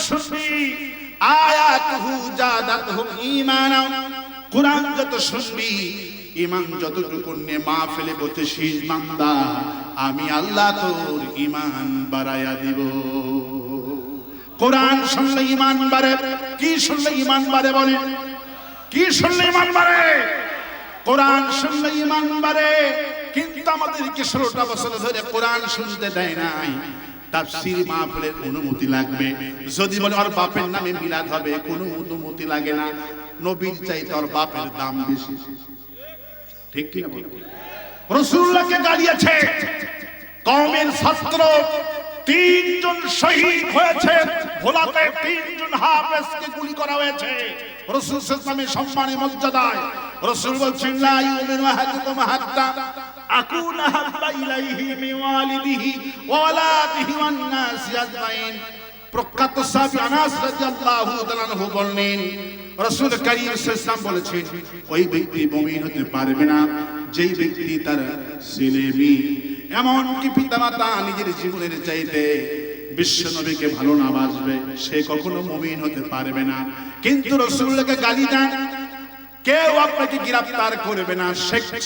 শুনবি আয়াতুহু জাদাতহুম ঈমানা, কোরআন যত শুনবি ঈমান যতটুকু নিয়ে মাহফিলে বসেছিস বান্দা, আমি আল্লাহ তোর ঈমান বাড়ায়া দিব। কোরআন শুনলে ঈমান বাড়ে। কি শুনলে ঈমান বাড়ে বলে? কি শুনলে ঈমান বাড়ে? কোরআন শুনলে ঈমান বাড়ে। কিন্তু আমাদেরকে 16টা বছর ধরে কোরআন শুনতে দেয় নাই। তাফসীর মাহফিলের অনুমতি লাগবে। যদি বলে ওর বাপের নামে মিলাদ হবে, কোনো অনুমতি লাগে না। নবীর চাইতে ওর বাপের দাম বেশি। ঠিক কি না? রাসূলুল্লাহকে গালিয়েছে, কওমের ছাত্র 3 জন শহীদ হয়েছে, ভোলাতে 3 জন হাফেজকে গুলি করা হয়েছে। রাসূল সাল্লাল্লাহু আলাইহি ওয়াসাল্লামের সম্মানে মর্যাদায় রাসূল বলছেন, লা ইউমিনু আহাদুকুম হাত্তা আকুনা হাব্বা ইলাইহি মিন ওয়ালিদিহি ওয়া ওয়ালাদিহি ওয়ান নাসি আজমাইন। প্রখ্যাত সাহাবী আনাস রাদিয়াল্লাহু তাআলা আনহু বলেন, রাসূল কারীম সাল্লাল্লাহু আলাইহি ওয়াসাল্লাম বলেছেন, ওই ব্যক্তি মুমিন হতে পারবে না যেই ব্যক্তি তার ছেলে মেয়ে এমনকি পিতামাতা নিজের জীবনের চাইতে বিশ্ব নবীকে ভালো না বাসবে, সে কখনো মুমিন হতে পারবে না। কিন্তু রাসূলুল্লাহকে গালি দেন, কেউ আপনাকে গ্রেফতার করবে না।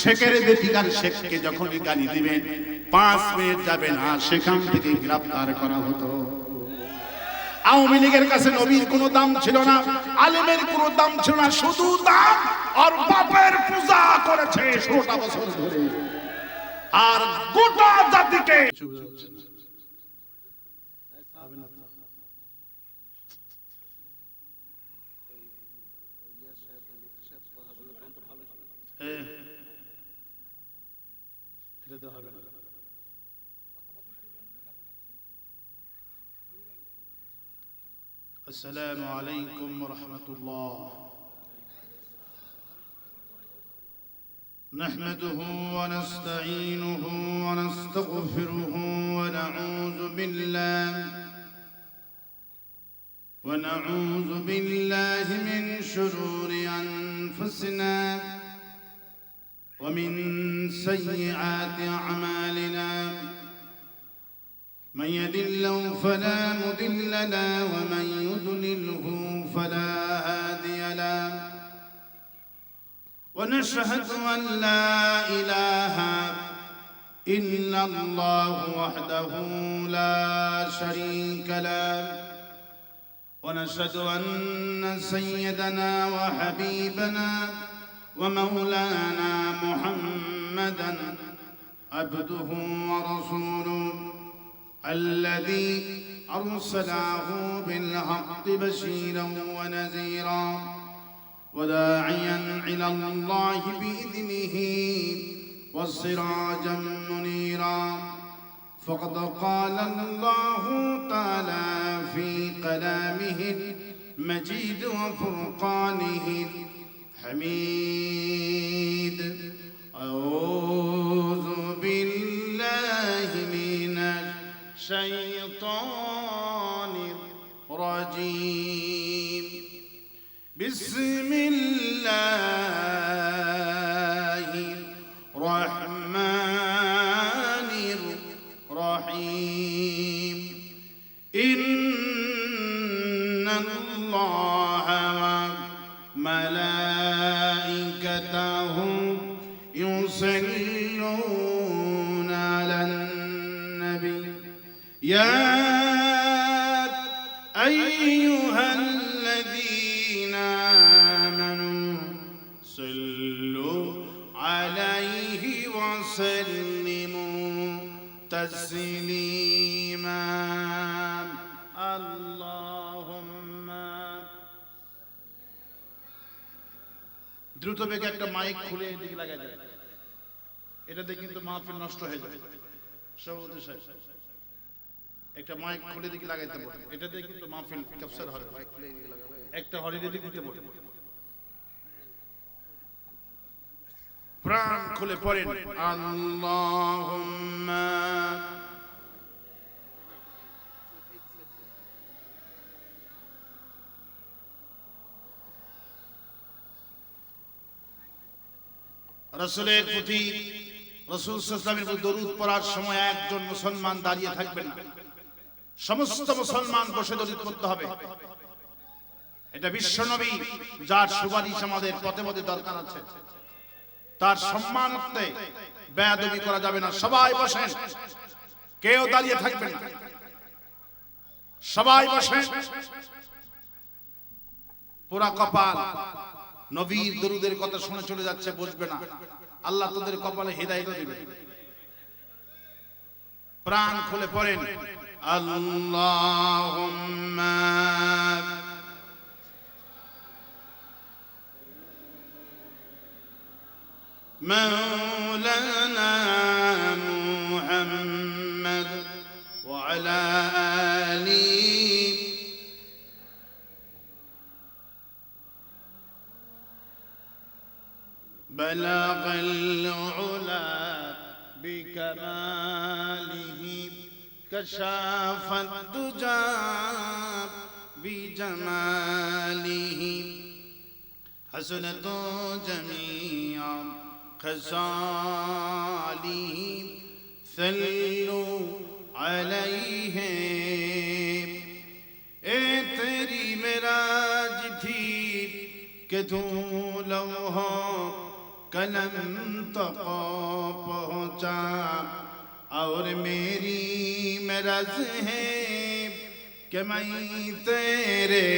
শেখের বেটিকার শেখকে যখনই গালি দিবেন 5 মিনিট যাবে না, সেখান থেকে গ্রেফতার করা হতো। আওয়ামী লীগের কাছে নবীর কোনো দাম ছিল না, আলেমের কোনো দাম ছিল না, শুধু দাম আর বাপের পূজা করেছে 16টা বছর ধরে, আর গোটা জাতিকে السلام عليكم ورحمة الله. نحمده ونستعينه ونستغفره ونعوذ بالله من شرور أنفسنا ومن سيئات أعمالنا. من يهد الله فلا مضل له ومن يضلله فلا هادي له. ونشهد أن لا إله إلا الله وحده لا شريك له. ونشهد أن سيدنا وحبيبنا ومولانا محمدا عبده ورسوله الذي أرسله بالحق بشيرا ونذيرا وداعيا إلى الله بإذنه وسراجا منيرا. فقد قال الله تعالى في كلامه المجيد وفرقانه الحميد. أعوذ بالله من الشيطان الرجيم. بسم الله الرحمن الرحيم. إن الله وملائكته يصلون على النبي يا أيها الذين آمنوا صلوا عليه وسلموا تسليما. اللهم দ্রুত বেগে একটা মাইক খুলে এদিকে লাগাই দেয়, এটাতে কিন্তু মাহফিল নষ্ট হয়ে যাবে। সভাপতি সাহেব একটা মাইক খুলে দিকে লাগাইতে বলেন, এটাতে কিন্তু মাহফিল ক্যাপচার হবে। একটা হলিডে দিতে বলেন, প্রাণ খুলে পড়েন আল্লাহুম্মা রাসূলের প্রতি রাসূল সাল্লাল্লাহু আলাইহি ওয়াসাল্লামের দরুদ পড়ার সময় একজন মুসলমান দাঁড়িয়ে থাকবেন না। সমস্ত মুসলমান বসে দলিত করতে হবে। এটা বিশ্ব নবী যার সুপারিশ আমাদের পথে পথে দরকার আছে, তার সম্মানার্থে বেয়াদবি করা যাবে না। সবাই বসেন, কেউ দাঁড়িয়ে থাকবে না, সবাই বসেন। পুরা কপাল নবীর দরুদের কথা শুনে চলে যাচ্ছে, বসবে না। আল্লাহ তোদের কপালে হিদায়াত দিবে। প্রাণ খুলে পড়েন আল্লাহুম্মা مولانا محمد وعلى آله بلغ العلا بكماله كشف الدجى بجماله حسنت جميعا خصاله صلوا عليه اے تیری معراج تھی کہ تو لوحوں قلم تک پہنچا اور میری معراج ہے کہ میں تیرے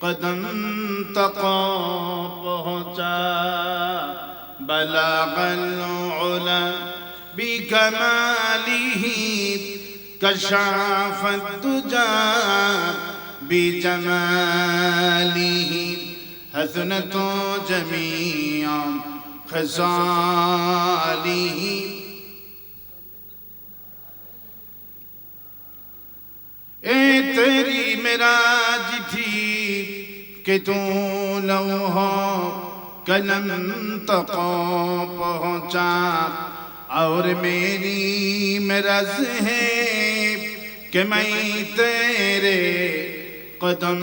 قدم تک پہنچا بلغ العلا بكماله كشف الدجى بجماله حسنت جميع خصاله اے تیری معراج تھی کہ تو لوحوں قلم تک پہنچا اور میری معراج ہے کہ میں تیرے قدم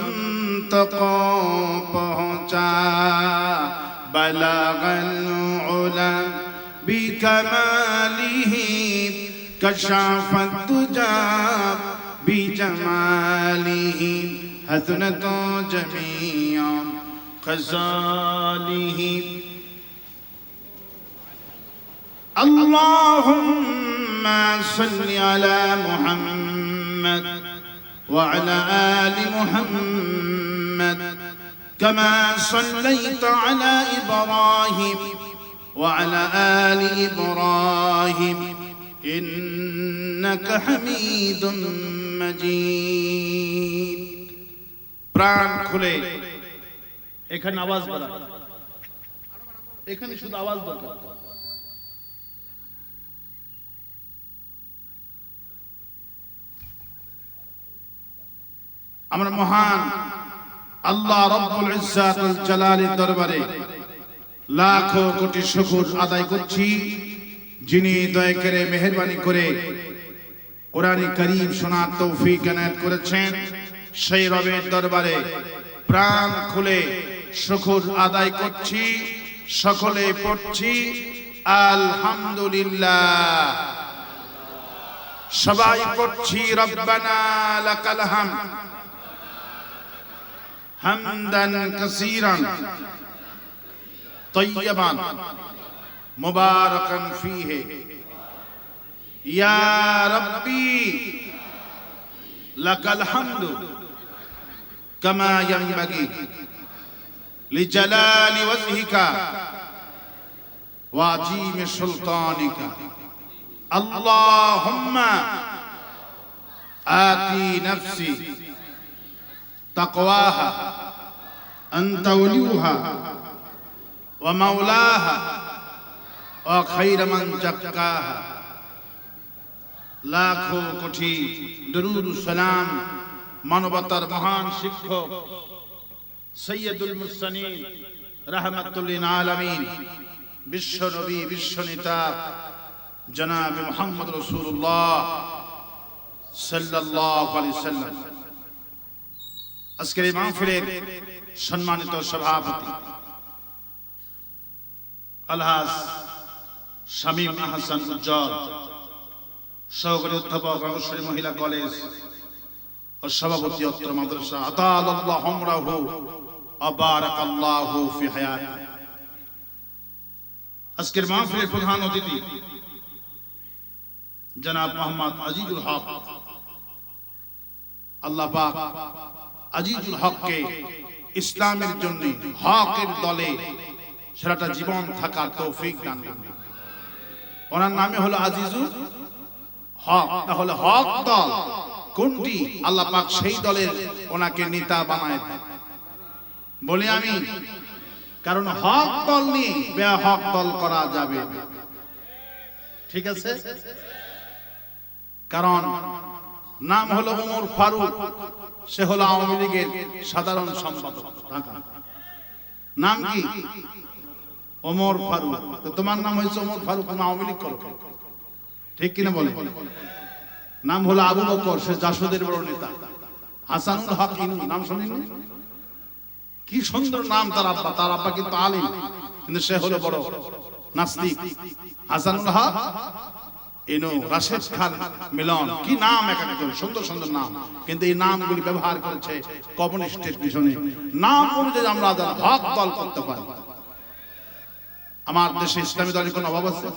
تک پہنچا بلغ العلا بکمالہ کشف الدجى بجمالہ حسنت جميع خصاله اللهم صل على محمد وعلى آل محمد كما صليت على إبراهيم وعلى آل إبراهيم إنك حميد مجيد প্রাণ খুলে এখানে আওয়াজ বাড়া, এখানে শুধু আওয়াজ দরকার। আমরা মহান আল্লাহ রব্বুল ইজ্জাতুল জালালের দরবারে লাখো কোটি শুকর আদায় করছি, যিনি দয়া করে মেহেরবানি করে কোরআন কারীম শোনার তৌফিক এনায়েত করেছেন। সেই রবের দরবারে প্রাণ খুলে শুকর আদায় করছি, সকলে পড়ছি আলহামদুলিল্লাহ। সবাই পড়ছি রব্বানা লাকাল হামদ হামদান কাসীরান তাইয়্যিবান মুবারাকান ফীহি ইয়া রাব্বি লাকাল হামদু কামা ইয়ানবাগি লিজালালি ওয়াজহিকা ওয়া আযীমি সুলতানিকা আল্লাহুম্মা আতি নাফসি তাকওয়াহা আনতা ওয়ালিয়ুহা ওয়া মাওলাহা ওয়া খায়রা মান যাক্কাহা। লাখো কোটি দরুদ সালাম মানবতার মহান শিক্ষক সৈয়দুল মুরসালিন রাহমাতুল লিল আলামিন বিশ্ব নবী বিশ্ব নেতা জনাব মুহাম্মদ রাসূলুল্লাহ সাল্লাল্লাহু আলাইহি সাল্লাম। আজকের এই মাহফিলের সম্মানিত সভাপতি আলহাজ শামীম আহসান উজ্জ্বল, সহকারী অধ্যাপক রামেশ্বরী মহিলা কলেজ ও সভাপতি অত্র মাদ্রাসা আতালাল্লাহু আমরাহু ওয়া বারাকাল্লাহু ফি হায়াতি। আজকের মাহফিলের প্রধান অতিথি জনাব মোহাম্মদ আজিজুল হক। আল্লাহ পাক আজিজুল হককে ইসলামের জন্য হকের দলে সারাটা জীবন থাকার তৌফিক দান করুন। ওনার নামে হলো আজিজুল হক। তাহলে হক দল কোনটি? আল্লাহ পাক সেই দলের ওনাকে নেতা বানায় দেন। বলি আমি, কারণ হক দল নিয়ে বেহক দল করা যাবে, ঠিক আছে? কারণ নাম হলো ওমর ফারুক, সে হলো আওয়ামী লীগের সাধারণ সম্পাদক ঢাকা। নাম কি? ওমর ফারুক। তো তোমার নাম হয়েছে ওমর ফারুক, তুমি আওয়ামী লীগ করো, ঠিক কিনা বলে? নাম হলো আবু বকর, সে জাসদের বড় নেতা। হাসানুল হক ইনু, নাম শুনিনি? কি সুন্দর নাম তার আব্বা। তার আব্বা কিন্তু আলিম, কিন্তু সে হলো বড় নাস্তিক। হাসানুল হক ইনু, রাশেদ খান মিলন, কি নাম! এক একজন সুন্দর সুন্দর নাম, কিন্তু এই নামগুলি ব্যবহার করেছে কমিউনিস্টের পিছনে। নাম অনুযায়ী আমরা হক দল করতে পারি। আমার দেশে ইসলামী দলের কোন অভাব আছে?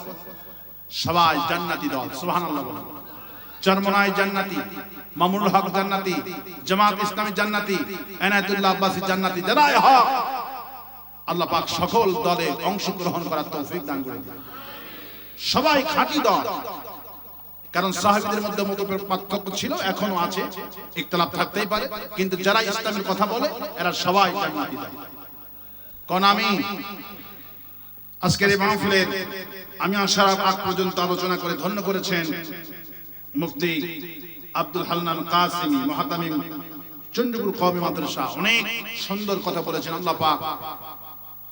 সবাই জান্নাতি দল, সুবহানাল্লাহ বলেন। চরমনাই জান্নাতি, মামুনুল হক জান্নাতি, জামাত ইসলামী জান্নাতি, এনায়েতুল্লাহ আব্বাসী জান্নাতি। যারাই হক, আল্লাহ পাক সকল দলে অংশগ্রহণ করার তৌফিক দান করে দেন। সবাই খাঁটি দল, কারণ সাহাবীদের মধ্যে মতভেদ পার্থক্য ছিল, এখনো আছে, ইখতিলাফ থাকতেই পারে, কিন্তু যারা ইসলামের কথা বলে এরা সবাই জান্নাতি দল। কোন আমি আজকের এই মাহফিলে আমি আসার আগ পর্যন্ত আলোচনা করে ধন্য করেছেন মুফতি আব্দুল হান্নান কাসিমি, মুহাতামিম চন্দ্রপুর কওমি মাদ্রাসা। অনেক সুন্দর কথা বলেছেন। আল্লাহ পাক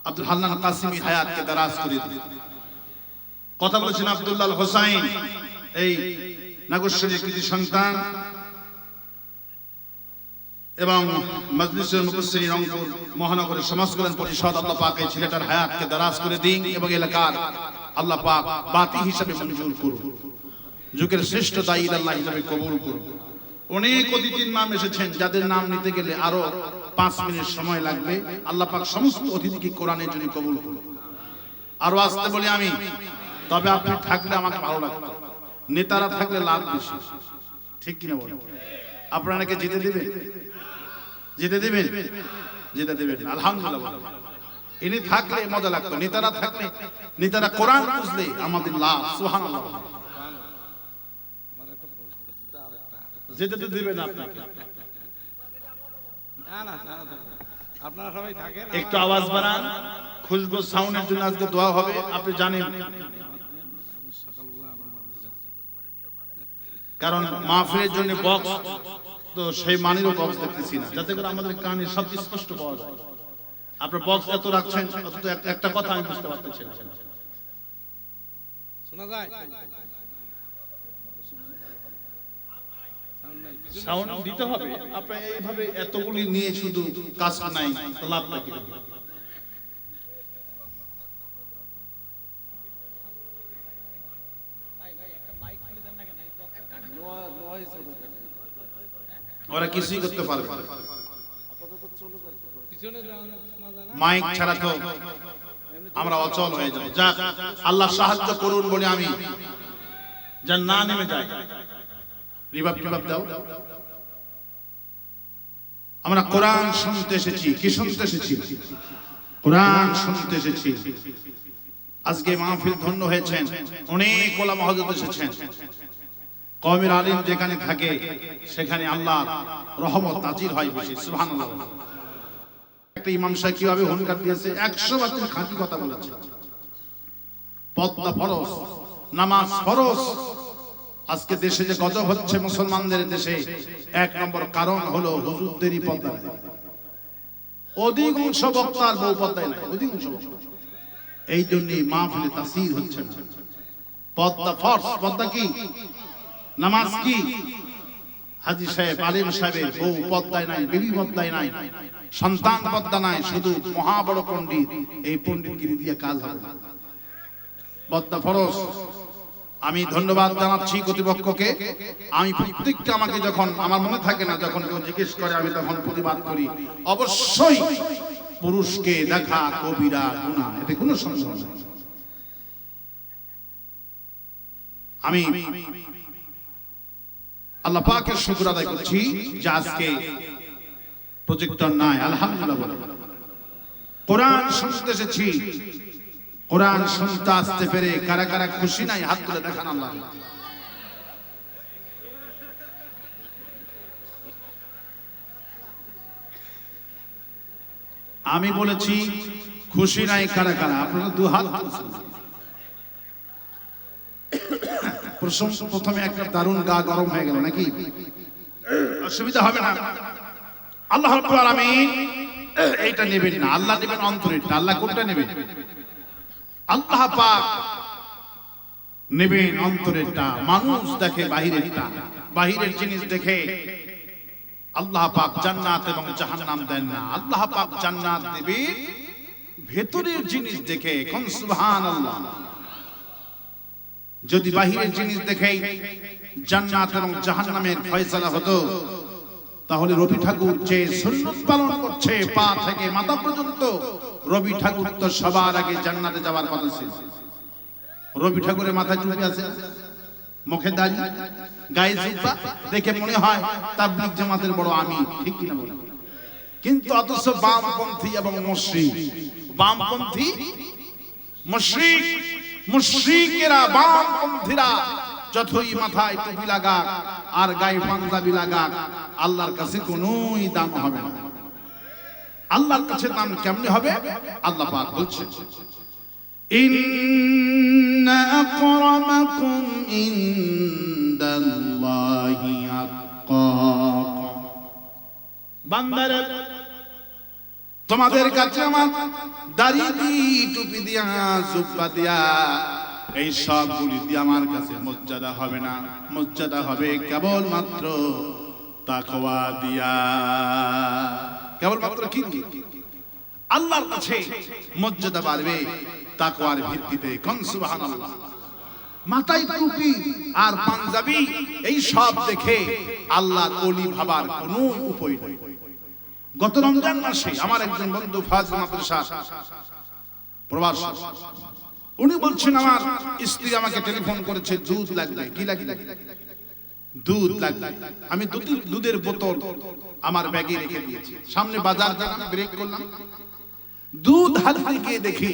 আব্দুল হান্নান কাসিমি হায়াতকে দারাজ করে দিন। কথা বলেছেন আব্দুল্লাহ হোসাইন, এই নাগশ্বরীর কৃতি সন্তান এবং মজলিসুল মুফাসসিরিন রংপুর মহানগরের সমাজ কল্যাণ পরিষদ। আল্লাহ পাক এই ছেলেটার হায়াতকে দারাজ করে দিন এবং এলাকার আল্লাহ পাক বাতি হিসাবে মঞ্জুর করুন, যুগের শ্রেষ্ঠ দায়ী আল্লাহ হিসাবে কবুল করুন। অনেক অতিথির নাম এসেছেন, যাদের নাম নিতে গেলে আরো 5 মিনিট সময় লাগবে। আল্লাহ পাক সমস্ত অতিথিকে কোরআনের জন্য কবুল করুন। আরো আসতে বলি আমি, তবে আপনি থাকলে আমাকে ভালো লাগবে। নেতারা থাকলে লাভ বেশি, ঠিক কিনা বলেন? আপনারা কি যেতে দিবেন? যেতে দিবেন? যেতে দিবেন? আলহামদুলিল্লাহ। ইনি থাকলে মজা লাগতো, নেতারা থাকলে, নেতারা কোরআন বুঝলে আমাদের লাভ। সুবহানাল্লাহ। যেতে তো দিবেন আপনাকে। আপনারা সবাই থাকেন, একটু আওয়াজ বাড়ান। খুশবু সাউন্ডের জন্য আজকে দোয়া হবে, আপনি জানেন, কারণ মাহফিলের জন্য বক্স তো সেই মানেরও বক্স দেখতেছি না, যাতে করে আমাদের কানে সব স্পষ্ট পাওয়া যায়। আপনার বক্স এত রাখছেন, অথচ একটা কথা আমি বুঝতে পারতেছি না। শোনা যায়? সাউন্ড দিতে হবে। আপনি এইভাবে এতগুলি নিয়ে শুধু কাজ নাই, তো লাভটা কি? ওরা কিছুই করতে পারবে না, মাইক ছাড়া তো আমরা অচল হয়ে যাব। যাক, আল্লাহ সাহায্য করুন বলে আমি যেন না নেমে যাই। রিভাব দাও। আমরা কোরআন শুনতে এসেছি। কি শুনতে এসেছি? কোরআন শুনতে এসেছি। আজকে মাহফিল ধন্য হয়েছেন, অনেক ওলামা হযরত এসেছেন। কওমের আলিম যেখানে থাকে সেখানে আল্লাহ রহমত নাজির হয় বেশি। সুবহানাল্লাহ। একটা ইমাম সাহেব কিভাবে হুনকার দিয়েছে, 100 বার খাঁটি কথা বলেছে। পর্দা ফরজ, নামাজ ফরজ। আজকে দেশে যে গজব হচ্ছে মুসলমানদের দেশে, 1 নম্বর কারণ হলো হুজুরদেরই পর্দা নাই। অধিকাংশ বক্তার বউ পর্দায় নাই, অধিকাংশ বক্তা। এই জন্যই মাহফিলে তাসির হচ্ছে না। পর্দা ফরজ। পর্দা কি? নামাজ কি? হাজী সাহেব, আলিম সাহেবের বউ পর্দায় নাই, বিবি পর্দায় নাই, সন্তান পর্দা নাই, শুধু মহা বড় পণ্ডিত। এই পণ্ডিতগিরি দিয়ে কাজ হবে। পর্দা ফরজ। আমি ধন্যবাদ জানাচ্ছি কর্তৃপক্ষকে। আমি প্রত্যেককে আমাকে যখন আমার মনে থাকে না, যখন কেউ জিজ্ঞেস করে আমি তখন প্রতিবাদ করি, অবশ্যই পুরুষকে দেখা কবিরা গুনাহ, এতে কোনো সন্দেহ নেই। আমি আল্লাহ পাকের শুকর আদায় করছি যে আজকে প্রজেক্টর নাই, আলহামদুলিল্লাহ। কোরআন শুনতে এসেছি, কোরআন শুনতে আসতে পেরে কারা কারা খুশি নাই হাত তুলে দেখান আল্লাহ। আমি বলেছি খুশি নাই কারা কারা, আপনারা দু হাত তুলছেন। প্রথমে একটা দারুণ গা গরম হয়ে গেল নাকি? অসুবিধা হবে না। আল্লাহ রাব্বুল আলামিন এইটা নেবেন না, আল্লাহ নেবেন অন্তরেরটা। আল্লাহ কোনটা নেবেন? আল্লাহ পাক নেবেন অন্তরেরটা। মানুষ দেখে বাহিরেরটা, বাহিরের জিনিস দেখে আল্লাহ পাক জান্নাত এবং জাহান্নাম দেন না। আল্লাহ পাক জান্নাত দেবে ভেতরের জিনিস দেখে। কোন সুবহানাল্লাহ। যদি বাহিরের জিনিস দেখেই জান্নাত এবং জাহান্নামের ফয়সালা হতো, তাহলে রবি ঠাকুর যে সুন্নাত পালন করছে পা থেকে মাথা পর্যন্ত, রবি ঠাকুর তো সবার আগে জান্নাতে যাওয়ার কথা ছিল। রবি ঠাকুরের মাথায় টুপি আছে, মুখে দাড়ি, গায়ে জুব্বা, দেখে মনে হয় তাবলীগ জামাতের বড় আমির, ঠিক কি না বলেন? কিন্তু অথচ বামপন্থী এবং মুশরিক, বামপন্থী মুশরিক, মুশরিকেরা বামপন্থীরা যতই মাথায় টুপি লাগাক আর গায়ে পাঞ্জাবি লাগাক, আল্লাহর কাছে কোনোই দাম হবে না। আল্লাহর কাছে দাম কেমনে হবে? আল্লাহ পাক বলছেন, ইন্না আকরামাকুম ইনদাল্লাহি আতকাকুম। বান্দারে, তোমাদের কাছে আমার দাড়ি দি, টুপি দিয়া, জুব্বা দিয়া, এই সবগুলি দিয়ে আমার কাছে মর্যাদা হবে না। মর্যাদা হবে কেবলমাত্র তাকওয়া দিয়া। কেবলমাত্র কি? আল্লাহর কাছে মর্যাদা বাড়বে তাকওয়ার ভিত্তিতে। কোন সুবহানাল্লাহ। মাথায় টুপি আর পাঞ্জাবি এই সব দেখে আল্লাহর ওলি ভাবার কোনো উপায় নেই। গত রমজান মাসে আমার একজন বন্ধু ফাজিল মাদ্রাসা প্রবাস, উনি বলছেন আমার স্ত্রী আমাকে টেলিফোন করেছে, দুধ লাগবে। কি লাগবে? দুধ লাগবে। আমি দুধের বোতল আমার ব্যাগে রেখে দিয়েছি। সামনে বাজার গেলাম, ব্রেক করলাম, দুধ হাতে গিয়ে দেখি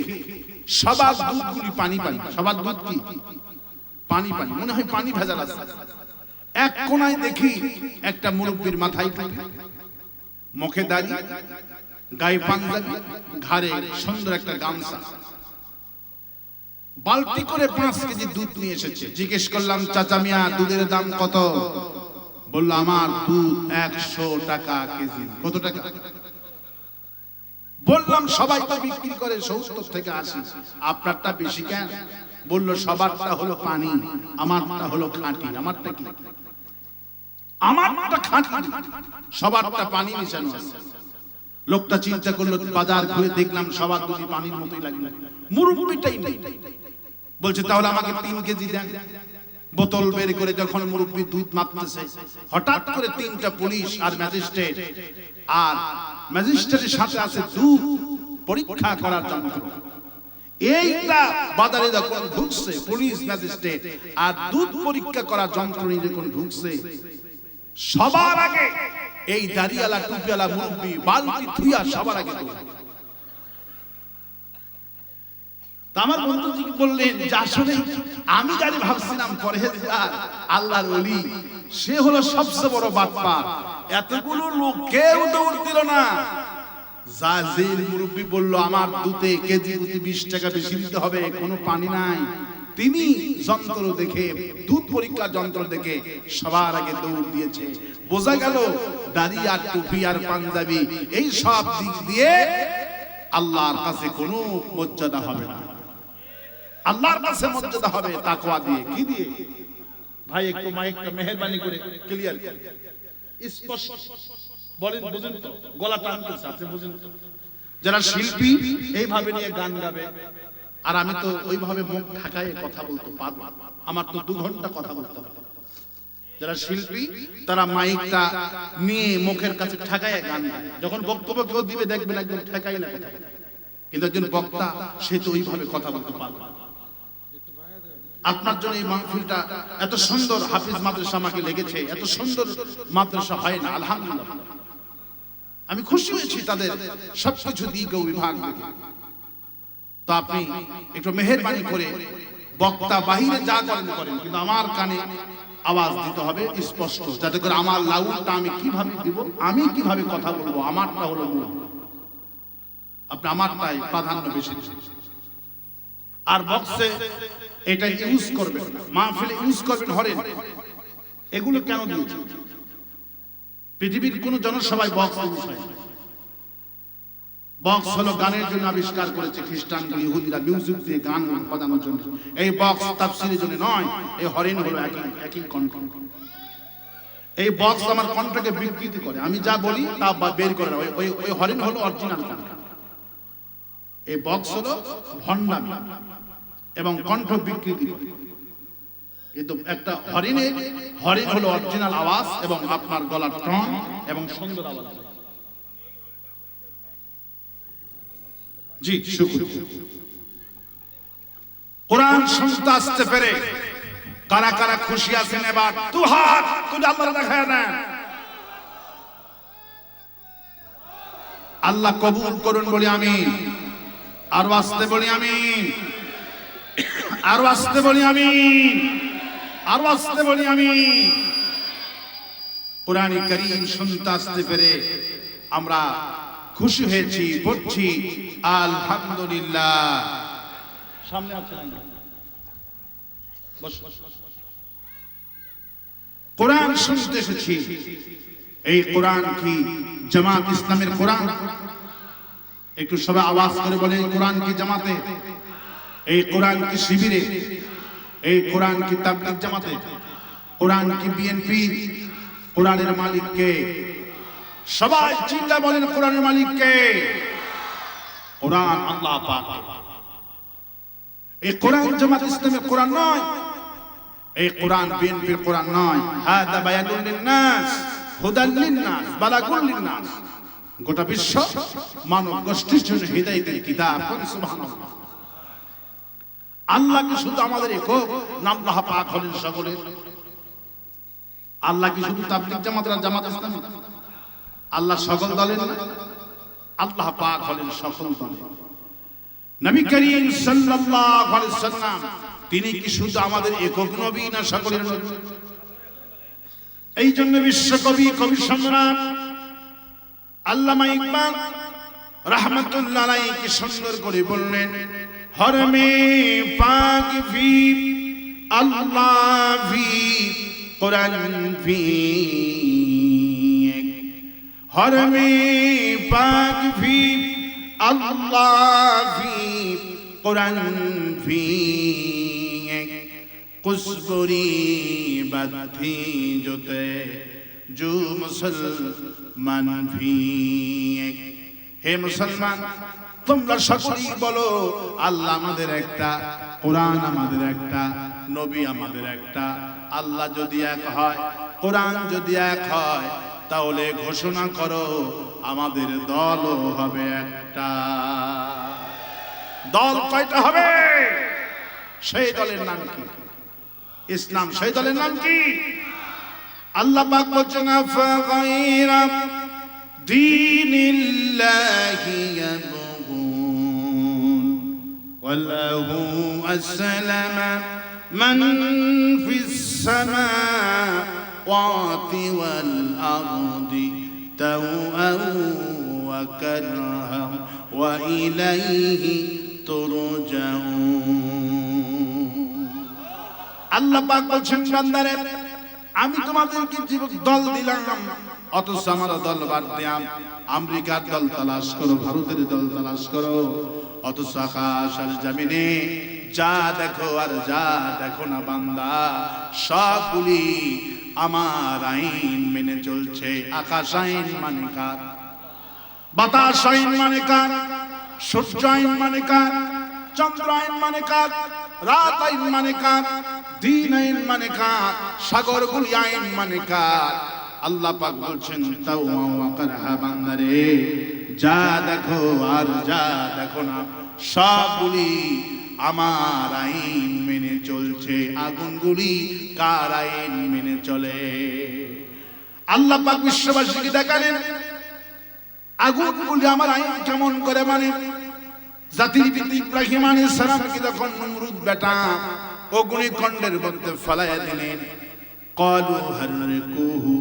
সবার দুধগুলি পানি পানি। সবার দুধ কি? পানি পানি। মনে হয় পানি ভেজাল আছে। এক কোনায় দেখি একটা মুরব্বির মাথায় টুপি, মুখে দাড়ি, গায়ে পাঞ্জাবি, ঘাড়ে সুন্দর একটা গামছা, বালতি করে 5 কেজি দুধ নিয়ে এসেছে। জিজ্ঞেস করলাম, চাচা মিয়া দুধের দাম কত? বলল, আমার দুধ 100 টাকা কেজি। কত টাকা? বললাম, সবাই তো বিক্রি করে 70 থেকে 80, আপনারটা বেশি কেন? বলল, সবারটা হলো পানি, আমারটা হলো খাঁটি। আমারটা কি? আমারটা খাঁটি, সবারটা পানি মিশানো আছে। লোকটা চিন্তা করলো, বাজার ঘুরে দেখলাম সবার দুধই পানির মতোই লাগলো, মুরব্বিটাই নেই। বলছে, তাহলে আমাকে 3 কেজি দেন। বোতল বের করে যখন মুরব্বি দুধ মাপতেছে, হঠাৎ করে 3টা পুলিশ আর ম্যাজিস্ট্রেট, আর ম্যাজিস্ট্রেটের সাথে আছে দুধ পরীক্ষা করার যন্ত্র। এইটা বাজারে যখন ঢুকছে পুলিশ ম্যাজিস্ট্রেট আর দুধ পরীক্ষা করার যন্ত্র নিয়ে যখন ঢুকছে, সবার আগে এই দাড়িওয়ালা টুপিওয়ালা মুরব্বি বালতি থুইয়া সবার আগে দৌড়। আমার বন্ধুজি বললেন যে আসলে আমি যারে ভাবছিলাম পরহেজগার আল্লাহর ওলি, সে হলো সবচেয়ে বড় বাটপার। এতগুলো লোক কেউ দৌড় দিল না। জাজির মুরব্বি বলল, আমার দুধে কেজি প্রতি 20 টাকা বেশি দিতে হবে, কোনো পানি নাই। তিনি যন্ত্র দেখে, দুধ পরীক্ষার যন্ত্র দেখে সবার আগে দৌড় দিয়েছে। বোঝা গেল দাড়ি আর টুপি আর পাঞ্জাবি এই সব দিক দিয়ে আল্লাহর কাছে কোনো মর্যাদা হবে না। আল্লাহর কাছে মর্যাদা হবে তাকওয়া দিয়ে। কি দিয়ে? ভাই একটু মাইকটা মেহেরবানি করে ক্লিয়ার করেন, স্পষ্ট বলেন, বুঝেন তো? গলা টানতেছে, আপনি বুঝেন তো? যারা শিল্পী এইভাবে নিয়ে গান গাবে, আর আমি তো ওইভাবে মুখ ঢাকায় কথা বলতে পারবো, আমার তো 2 ঘন্টা কথা বলতে হবে। যারা শিল্পী তারা মাইকটা নিয়ে মুখের কাছে ঠেকায় গান গায়, যখন বক্তব্য কেউ দিবে দেখবেন একদম ঠেকাই না কথা বলে। কিন্তু একজন বক্তা সে তো ওইভাবে কথা বলতে পারবে। আপনার জন্য এই মাহফিলটা এত সুন্দর, হাফিজ মাদ্রাসা আমাকে লেগেছে, এত সুন্দর মাদ্রাসা হয় না, আলহামদুলিল্লাহ। আমি খুশি হয়েছি তাদের সবকিছু দিকে বিভাগ দেখে। তো আপনি একটু মেহেরবানি করে বক্তা বাহিরে যা করেন করেন, কিন্তু আমার কানে আওয়াজ দিতে হবে স্পষ্ট, যাতে করে আমার লাউডটা আমি কিভাবে দিব, আমি কিভাবে কথা বলবো, আমারটা হলো মূল। আপনি আমারটাই প্রাধান্য বেশি। আর বক্সে এটা ইউজ করবেন না, মাহফিলে ইউজ করবেন হরেন। এগুলো কেন দিয়েছে? পৃথিবীর কোন জনসভায় বক্স ইউজ হয় না। বক্স হলো গানের জন্য আবিষ্কার করেছে খ্রিস্টান, ইহুদিরা মিউজিক দিয়ে গান বাজানোর জন্য। এই বক্স তাফসীরের জন্য নয়। এই হরেন হলো একই কণ্ঠ। এই বক্স আমার কণ্ঠকে বিকৃতি করে, আমি যা বলি তা বের করে না। ওই হরেন হলো অরিজিনাল কণ্ঠ। এই বক্স হলো ভণ্ডামি এবং কণ্ঠ বিকৃতি করে। কিন্তু একটা হরেন হলো অরিজিনাল আওয়াজ এবং আপনার গলার টন এবং সুন্দর আওয়াজ। জি শুকর। কোরআন শুনতে আসতে পেরে কারা কারা খুশি আছেন? এবার দুহাত তুলে আল্লাহ দেখায় না। আল্লাহ কবুল করুন বলি আমিন। আর আসতে বলি আমিন। আর আসতে বলি আমিন। আর আসতে বলি আমিন। কোরআন কারীম শুনতে আসতে পেরে আমরা খুশি হয়েছি, পড়ছি আলহামদুলিল্লাহ। সামনে আছেন বস। কোরআন শুনতে এসেছি। এই কোরআন কি জামাত ইসলামের কোরআন? একটু সবাই আওয়াজ করে বলে, এই কোরআন কি জামাতে? এই কোরআন কি শিবিরে? এই কোরআন কি তাবলীগ জামাতে? কোরআন কি বিএনপি? কোরআনের মালিক কে? সবাই চিন্তা বলেন, কোরআনের মালিক কে? কোরআন আল্লাহ পাক। এই কোরআন জামাত ইসলামের কোরআন নয়, এই কোরআন বিএনপির কোরআন নয়। হাদা বায়ানুল লিন্নাস হুদাল লিন্নাস বালাগুল লিন্নাস। গোটা বিশ্ব মানব গোষ্ঠীর জন্য হিদায়াতের কিতাব। সুবহানাল্লাহ। আল্লাহ কি শুধু আমাদের একক নাম? আল্লাহ পাক হলেন সকলের। আল্লাহ কি শুধু তাবলীগ জামাতের জামাত ইসলামী? আল্লাহ সকল দলের না, আল্লাহ পাক হলেন সকল দলের। নবী করিম সাল্লাল্লাহু আলাইহি সাল্লাম তিনি কি শুধু আমাদের একক নবী না সকলের নবী? এই জন্য বিশ্বকবি কবি সম্রাট আল্লামা ইকবাল রাহমাতুল্লাহ আলাইহি কি সুন্দর করে বললেন, হরমে পাক ফি আল্লাহ ফি কোরআন ফি। হরমে পাক ফি আল্লাহ ফি কোরআন ফি। কুসবুরি বাথি জোতে জু মুসলমান ফি। হে মুসলমান, তোমরা সকলেই বলো আল্লাহ আমাদের একটা, কোরআন আমাদের একটা, নবী আমাদের একটা। আল্লাহ যদি এক হয়, কোরআন যদি এক হয়, তাহলে ঘোষণা করো আমাদের দলও হবে একটা। দল কয়টা হবে? সেই দলের নাম কি? ইসলাম। সেই দলের নাম কি? আল্লাহ পাক বলেন, ফাগাইরা দীনিল্লাহি ইয়াবগুন ওয়ালাহু আসলামা মান ফিস সামাওয়াতি ওয়াল আরদি তাওআন ওয়া কারহা ওয়া ইলাইহি তুরজাউন। আল্লাহ পাক বলেন, বান্দারে আমি তোমাদেরকে দল দিলাম, অথচ আমার দল বাদ দিলাম। আমেরিকার দল তালাশ করো, ভারতের দল তালাশ করো, অথচ আকাশ আর জমিনে যা দেখো আর যা দেখো না বান্দা, সবগুলি আমার আইন মেনে চলছে। আকাশ আইন মানে কার? বাতাস আইন মানে কার? সূর্য আইন মানে কার? চন্দ্র আইন মানে কার, রাত আইন মানে কার, দিন আইন মানে কার, সাগরগুলি আইন মানে কার। আল্লাহ পাক বলছেন তাও ওয়াকারহা বান্দারে যা দেখো আর যা দেখো না সবগুলি আমার আইন মেনে চলছে। আগুনগুলি কার আইন মেনে চলে? আল্লাহ পাক বিশ্ববাসীকে দেখালেন আগুনগুলি আমার আইন কেমন করে মানে। জাতির পিতা ইব্রাহিম আলাইহিস সালামকে যখন নমরুদ বেটা অগ্নিকুণ্ডের মধ্যে ফেলাইয়া দিলেন, ক্বালু হাররিকুহু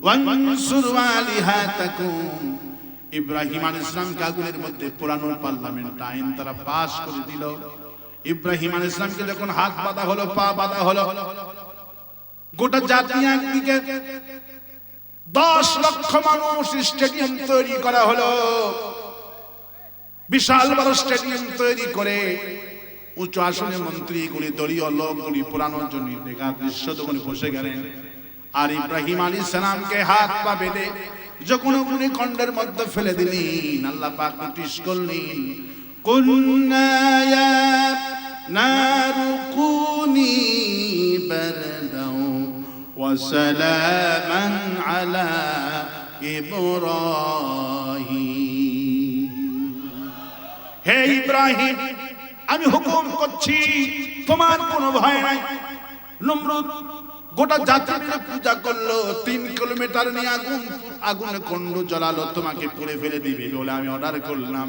ওয়ানসুরু আলিহাতাকুম, ইব্রাহিম আলাইহিস সালামকে আগুনের মধ্যে পোড়ানোর পার্লামেন্ট আইন তারা পাস করে দিল। ইব্রাহিম আলাইহিস সালামকে যখন হাত বাঁধা হলো, পা বাঁধা হলো, গোটা জাতি একদিকে 10 লক্ষ মানুষ স্টেডিয়াম তৈরি করা হলো। বিশাল বড় স্টেডিয়াম তৈরি করে উচ্চ আসনে মন্ত্রীগুলি দলীয় লোকগুলি পুরানোর জন্য দেখার দৃশ্য তখন বসে গেলেন। আর ইব্রাহিম আলাইহিস সালামকে হাত পা বেঁধে যখন অগ্নিকুণ্ডের মধ্যে ফেলে দিলেন, আল্লাহ পাক নোটিশ করলেন, কুন্না ইয়া নারু কুনি বারদাও ওয়া সালামান আলা ইব্রাহিম। হে ইব্রাহিম, আমি হুকুম করছি, তোমার কোনো ভয় নাই। নমরুদ গোটা জাতির পূজা করলো, 3 কিলোমিটার নিয়ে আগুনে কুণ্ড জ্বালালো, তোমাকে পুড়ে ফেলে দিবে বলে আমি অর্ডার করলাম।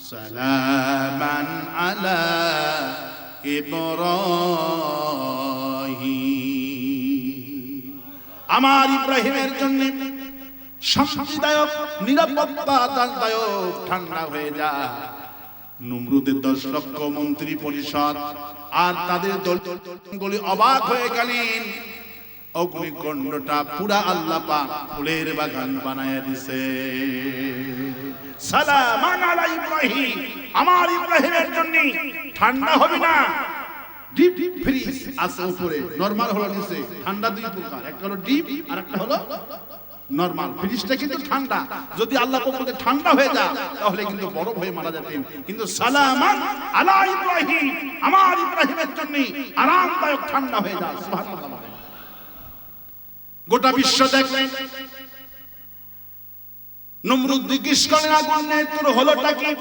সালামান আলা ইব্রাহিম, আমার ইব্রাহিমের জন্য শান্তিদায়ক, নিরাপত্তাদায়ক, ঠান্ডা হয়ে যা। নমরুদের 10 লক্ষ মন্ত্রী পরিষদ আর তাদের দলগুলি অবাক হয়ে গেলেন। অগ্নিকুণ্ডটা পুরা আল্লাহ পাক ফুলের বাগান বানায় দিছে। সালামান আলা ইব্রাহিম, আমার ইব্রাহিমের জন্য ঠান্ডা হবে না। ডিপ ফ্রিজ আছে উপরে, নরমাল হলো নিচে। ঠান্ডা 2 প্রকার, একটা হলো ডিপ আর একটা হলো নরমাল। ফ্রিজটা কিন্তু ঠান্ডা, যদি আল্লাহ বলতে ঠান্ডা হয়ে যায় তাহলে কিন্তু বরফ হয়ে মারা যেতেন। কিন্তু সালামান আলা ইব্রাহিম, আমার ইব্রাহিমের জন্য আরামদায়ক ঠান্ডা হয়ে যায়। সুবহানাল্লাহ। গোটা বিশ্ব দেখলেন নমরুদ জিজ্ঞেস করলেন, আগুনে তোর হলোটা কি?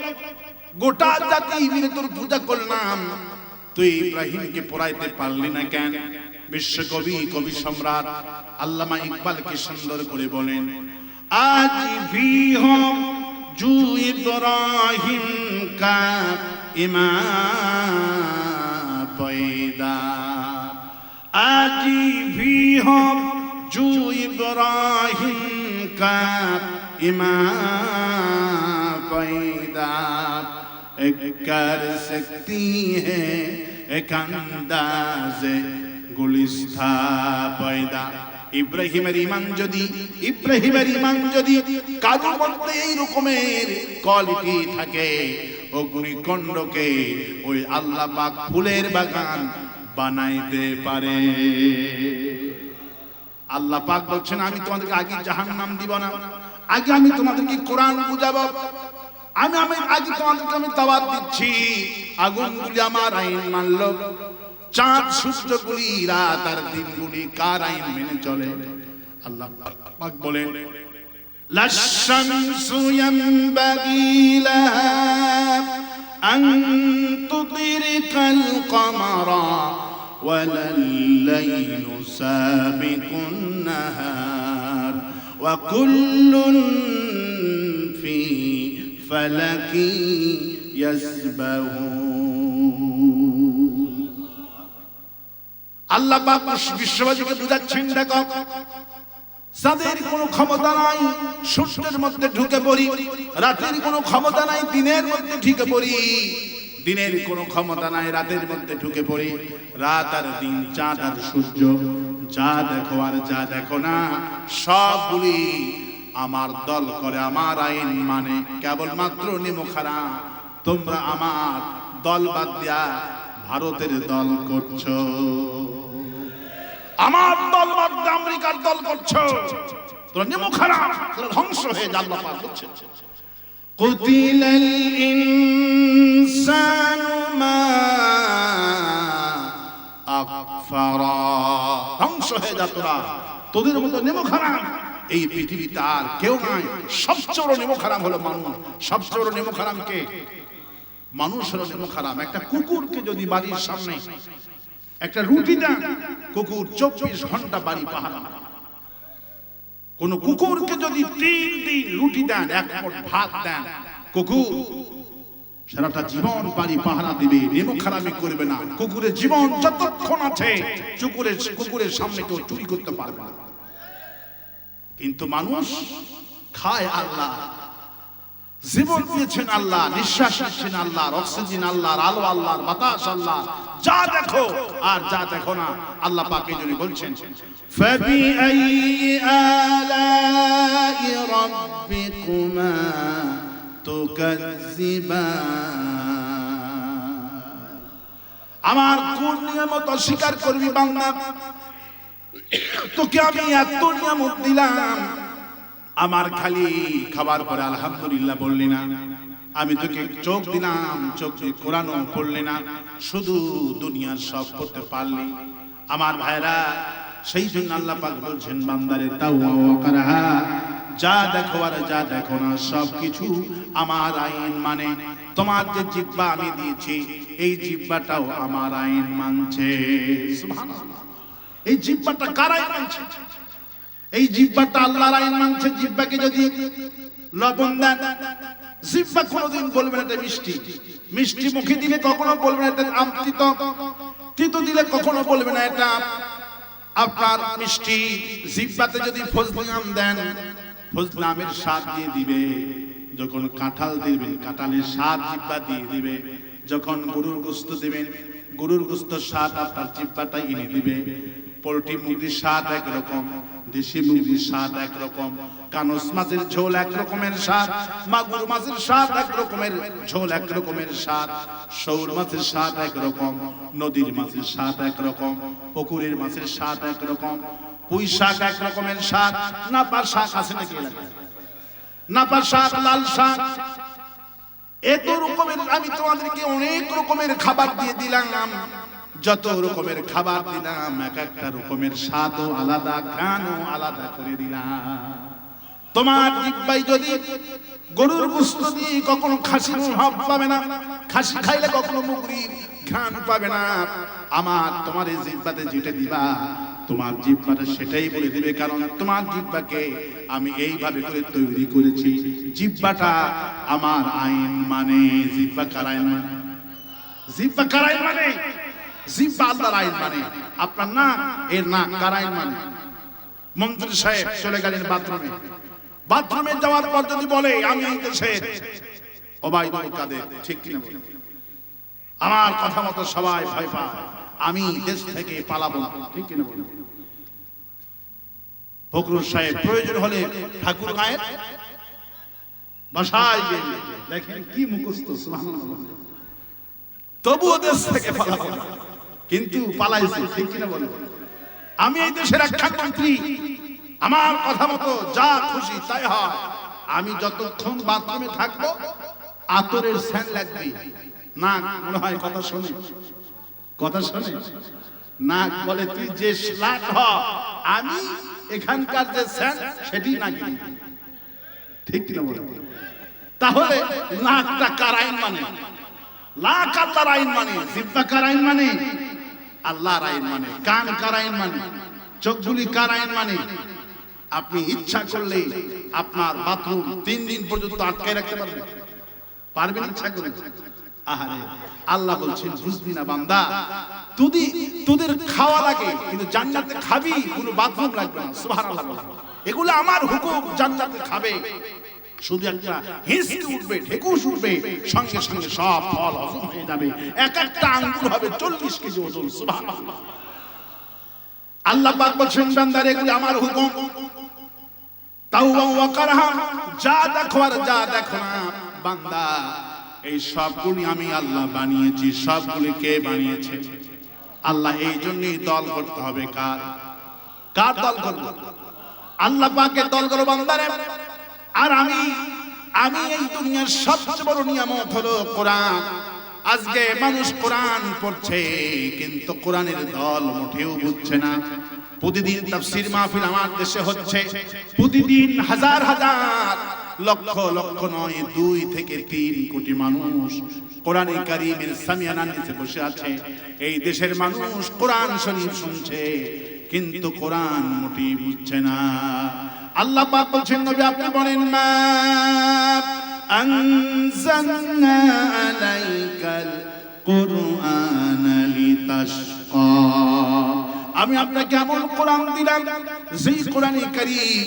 গোটা জাতি মিলে তোর পূজা করলাম, তুই ইব্রাহিমকে পোড়াইতে পারলি না কেন? বিশ্বকবি, কবি সম্রাট আল্লামা ইকবাল কি সুন্দর করে বলেন, আজ ভি হো জু ইব্রাহিম কা ইমাম পয়দা, আজ ভি হো জু ইব্রাহিম কা ইমাম পয়দা, এক কর সকতি হ্যায় এক আন্দাজে গুলিস্থা পয়দা। ইব্রাহিমের ইমান যদি কারোর মধ্যে এই রকমের কোয়ালিটি থাকে, অগ্নিকুণ্ডকে ওই আল্লাহ পাক ফুলের বাগান বানাইতে পারে। আল্লাহ পাক বলছেন, আমি তোমাদেরকে আগে জাহান্নাম দিব না, আগে আমি তোমাদেরকে কোরআন বুঝাবো, আমি আগে তোমাদেরকে আমি দাওয়াত দিচ্ছি। আগুনগুলি আমার আইন মানলো, চাঁদ সূর্যগুলি, রাত আর দিনগুলি কার আইন মেনে চলে? আল্লাহ পাক বলেন, লাশ-শামসু ইয়ানবাগি লাহা আন তুদরিকাল কমারা ওয়ালাল-লাইলু সাবিকুন নাহার ওয়া কুল্লুন ফি ফালাকি ইয়াসবাহুন। আল্লাহ পাক বিশ্ববাসীকে বুঝাচ্ছেন, দেখো যাদের কোনো ক্ষমতা নাই সূর্যের মধ্যে ঢুকে পড়ি, রাতের কোনো ক্ষমতা নাই দিনের মধ্যে ঢুকে পড়ি, দিনের কোনো ক্ষমতা নাই রাতের মধ্যে ঢুকে পড়ি, রাত আর দিন, চাঁদ আর সূর্য, যা দেখো আর যা দেখো না সবগুলি আমার দল করে, আমার আইন মানে। কেবলমাত্র নিমুখারা তোমরা আমার দল বাদ দিয়া ভারতের দল করছো, আমার দল বাদ দিয়ে আমেরিকার দল করছো, তোমরা নিমুখারা, তোমরা ধ্বংস হয়ে যা। আল্লাহ পাক বলছেন, কুতিলাল ইনসানু মা দাম্মারা, ধ্বংস হয়ে যা তোরা, তোদের মতো নেমুখ হারাম এই পৃথিবীতে আর কেউ নাই। সবচেয়ে বড় নেমুখ হারাম হলো মানুষ। সবচেয়ে বড় নেমুখ হারাম কে? মানুষ হলো নেমুখ হারাম। একটা কুকুরকে যদি বাড়ির সামনে একটা রুটি দেন, কুকুর 24 ঘন্টা বাড়ি পাহারা। কোন কুকুরকে যদি 3 দিন রুটি দেন, এক মুঠ ভাত দেন, কুকুর সারাটা জীবন বাড়ি পাহারা দিবে, নেমুখ হারামি করবে না। কুকুরের জীবন যতক্ষণ আছে কুকুরের সামনে কেউ চুরি করতে পারবে না। কিন্তু মানুষ খায় আল্লাহ, জীবন দিয়েছেন আল্লাহ, নিঃশ্বাস নিচ্ছেন আল্লাহ, অক্সিজেন আল্লাহর, আলো আল্লাহর, বাতাস আল্লাহ, যা দেখো আর যা দেখো না আল্লাহ পাক এই জন্য বলছেন ফাবিআইয়ি আলাই রাব্বিকুমা তুকাজ্জিবান। আমার কোন নিয়ামত অস্বীকার করবি বান্দা? তোকে আমি এত নিয়ামত দিলাম, আমার খালি খাবার পরে আলহামদুলিল্লাহ বললি না। আমি তোকে চোখ দিলাম, চোখ দিয়ে কোরআনও পড়লি না, শুধু দুনিয়ার সব করতে পারলি। আমার ভাইরা, সেই জন্য আল্লাহ পাক বলছেন বান্দারে তাওয়া ওয়া কারাহা, যা দেখো আর যা দেখো না সব কিছু আমার আইন মানে। তোমার যে জিহ্বা আমি দিয়েছি, এই জিহ্বাটাও আমার আইন মানছে। সুবহানাল্লাহ। এই জিহ্বাটা কার আইন মানছে? এই জিহ্বাটা আল্লাহর আইন মানছে। জিহ্বাকে যদি লবণ দেন, জিহ্বা কোনোদিন বলবে না এটা মিষ্টি। মিষ্টি মুখে দিলে কখনো বলবে না এটা আমৃত। তিতো দিলে কখনো বলবে না এটা আপনার মিষ্টি। জিহ্বাতে যদি ফজলি আম দেন, ফজলি আমের স্বাদ দিয়ে দিবে। যখন কাঁঠাল দিবেন, কাঁঠালের স্বাদ জিহ্বা দিয়ে দিবে। যখন গরুর গোশত দিবেন, গরুর গোশতের স্বাদ আপনার জিহ্বাটা এনে দিবে। পোল্ট্রি মুরগির স্বাদ একরকম, দেশি মুরগির স্বাদ একরকম, কানস মাছের ঝোল এক রকমের স্বাদ, মাগুর মাছের স্বাদ এক রকমের ঝোল এক রকমের স্বাদ, শৌর মাছের স্বাদ একরকম, নদীর মাছের স্বাদ একরকম, পুকুরের মাছের স্বাদ একরকম, পুঁই শাক এক রকমের স্বাদ, নাপার শাক আছে নাকি এলাকায়? নাপার শাক, লাল শাক, এত রকমের। আমি তোমাদেরকে অনেক রকমের খাবার দিয়ে দিলাম। যত রকমের খাবার দিলাম, এক একটা রকমের স্বাদও আলাদা, ঘ্রাণও আলাদা করে দিলাম। তোমার জিহ্বাই যদি গরুর গোশত দিয়ে কখনো খাসির ভাব পাবে না, খাসি খাইলে কখনো মুগরির ঘ্রাণ পাবে না। আমার তোমার এই জিহ্বাতে যেটা দিবা, তোমার জিহ্বাটা সেটাই বলে দিবে। কারণ তোমার জিহ্বাকে আমি এইভাবে করে তৈরি করেছি। জিহ্বাটা আমার আইন মানে। জিহ্বা কার আইন মানে? জিহ্বা কার আইন মানে? জিহ্বা আল্লাহর আইন মানে। আপনার না, এর না কার আইন মানে? মন্ত্রী সাহেব চলে গেলেন বাথরুমে। বাথরুমে যাওয়ার পর যদি বলে আমি এই দেশের ওবায়দুল কাদের, ঠিক কিনা বলেন? আমার কথা মতো সবাই ভয় পায়, আমি দেশ থেকে পালাবো, ঠিক কিনা বলেন? ফখরুল সাহেব প্রয়োজন হলে ঠাকুর গায়ের বাসায় গিয়ে দেখেন কি মুখস্থ, সুবহানাল্লাহ, তবুও দেশ থেকে পালাবো না, কিন্তু পালাইছে, ঠিক কিনা বলেন? আমি এই দেশের একখান মন্ত্রী, আমার কথা মতো যা খুশি তাই হয়। আমি যতক্ষণ বাথরুমে থাকবো আতরের সেন্ট লাগবে। না মনে হয় কথা শোনে, কথা শোনে না, বলে তুই যে লাট হ, আমি এখানকার যে সেন্ট সেটি না গিয়ে, ঠিক কিনা বলে? তাহলে নাকটা কার আইন মানে? লাক আল্লাহর আইন মানে। জিহ্বা কার আইন মানে? আল্লাহর আইন মানে। কান কার আইন মানে? চোখগুলি কার আইন মানে? আপনি ইচ্ছা করলে আপনার বাথরুম 3 দিন পর্যন্ত আটকায় রাখতে পারবেন, পারবেন ইচ্ছা করে? আহারে, আল্লাহ বলছেন বুঝবি না বান্দা, তোদের খাওয়া লাগে কিন্তু জান্নাতে খাবি, কোনো বাথরুম লাগবে না। সুবহানাল্লাহ। এগুলো আমার হুকুম, জান্নাতে খাবে। শুধু একটা হিসকি উঠবে, ঢেকুস উঠবে, সঙ্গে সঙ্গে সব ফল হজম হয়ে যাবে। এক একটা আঙ্গুর হবে 40 কেজি ওজন। সুবহানাল্লাহ। আল্লাহ পাক বলছেন বান্দারে এগুলো আমার হুকুম। তাওবা ওয়া কারহা, যা দেখো আর যা দেখো না বান্দা, এই সবগুলি আমি আল্লাহ বানিয়েছি। সবগুলি কে বানিয়েছে? আল্লাহ। এই জন্যই দল করতে হবে। কার কার দল করব? আল্লাহ পাকের দল করো বান্দারে। আর আমি এই দুনিয়ার সবচেয়ে বড় নিয়ামত হলো কোরআন। আজকে মানুষ কোরআন পড়ছে কিন্তু কোরআনের দল মোটেও বুঝছে না। প্রতিদিন তাফসীর মাহফিল আমার দেশে হচ্ছে, প্রতিদিন হাজার হাজার লক্ষ লক্ষ নয় 2 থেকে 3 কোটি মানুষ কোরআনে কারীমের সামিয়ানার নিচে বসে আছে। এই দেশের মানুষ কোরআন শরীফ শুনছে কিন্তু কোরআন মোটেই বুঝছে না। আল্লাহ পাক বলছেন, নবী আপনি বলেন, মা আনজালনা আলাইকাল কুরআনা লিতাশকা, আমি আপনাকে এমন কোরআন দিলাম যেই কোরআনে কারীম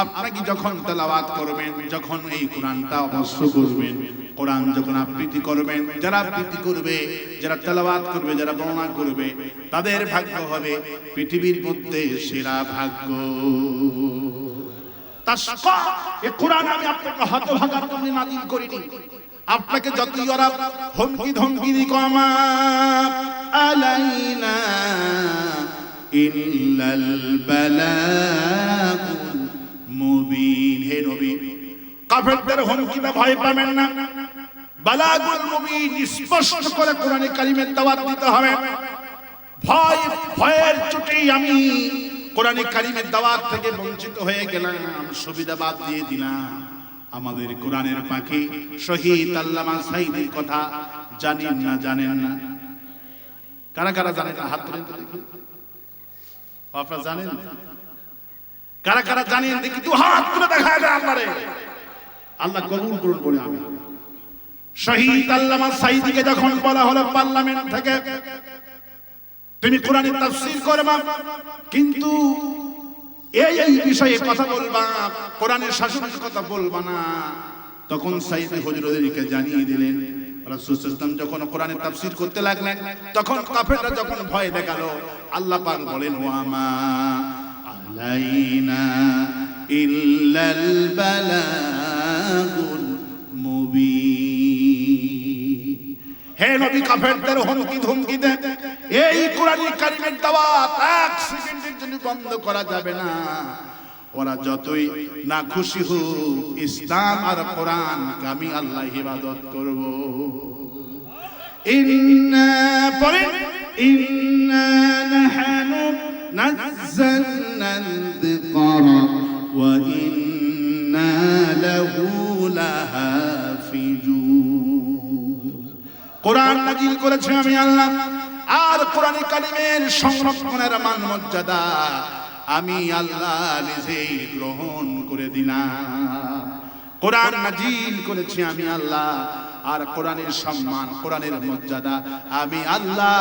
আপনাকে যখন তেলাওয়াত করবেন, যখন এই কোরআনটা অবশ্য করবেন, কোরআন যখন আবৃত্তি করবেন, যারা আবৃত্তি করবে, যারা তেলাওয়াত করবে, যারা বর্ণনা করবে, তাদের ভাগ্য হবে পৃথিবীর মধ্যে সেরা ভাগ্য। তাশকা, এই কোরআন আমি আপনাকে হতভাগার জন্য নাযিল করিনি। আপনাকে যতই ওরা হুমকি ধমকি দিক, মা আলাইনা ইল্লাল বালাগুল মুবিন। হে নবী, কাফেরদের হুমকিতে ভয় পাবেন না। বালাগুল মুবিন, স্পষ্ট করে কোরআনে কারীমের দাওয়াত দিতে হবে। ভয়ের চোটেই আমি কোরআনে কারীমের দাওয়াত থেকে বঞ্চিত হয়ে গেলাম, সুবিধা বাদ দিয়ে দিলাম। আমাদের কোরআনের পাখি শহীদ আল্লামা সাঈদীর কথা জানেন না? জানেন না? কারা কারা জানেন না? হাত তুলে দেখি। আপনারা জানেন? কারা কারা জানেন দেখি? 2 হাত তুলে দেখায় দেন আমারে। আল্লাহ কবুল করুন বলে আমি। শহীদ আল্লামা সাঈদীকে যখন বলা হলো পার্লামেন্ট থেকে তুমি কোরআনের তাফসীর করবা, কিন্তু এই বিষয়ে কথা বলবা, কোরআনের শাসনের কথা বলবা না, তখন সাঈদী হুজুরদেরকে জানিয়ে দিলেন। রাসূল সাল্লাল্লাহু আলাইহি ওয়াসাল্লাম যখন কোরআনের তাফসীর করতে লাগলেন, তখন কাফেররা যখন ভয় দেখালো, আল্লাহ পাক বলেন, ওয়া মা আলাইনা ইল্লাল বালাগুল মুবিন। হে নবী, কাফেরদের হুমকি ধমকি দেন, এই কোরআনে কারীমের দাওয়াত 1 সেকেন্ডের জন্য বন্ধ করা যাবে না। ওরা যতই না খুশি হোক, ইসলাম আর কোরআন আমি আল্লাহ ইবাদত করব। ইন্না পড়েন, ইন্না নাহনু নাযালনা যিকরা ওয়া ইন্না লাহু লাহাফিজুন। কোরআন নাযিল করেছে আমি আল্লাহ, আর কোরআনে কারীমের সংরক্ষণের মান মর্যাদা আমি আল্লাহ নিজেই গ্রহণ করে দিলাম। কোরআন নাযিল করেছি আমি আল্লাহ, আর কোরআনের সম্মান, কোরআনের মর্যাদা আমি আল্লাহ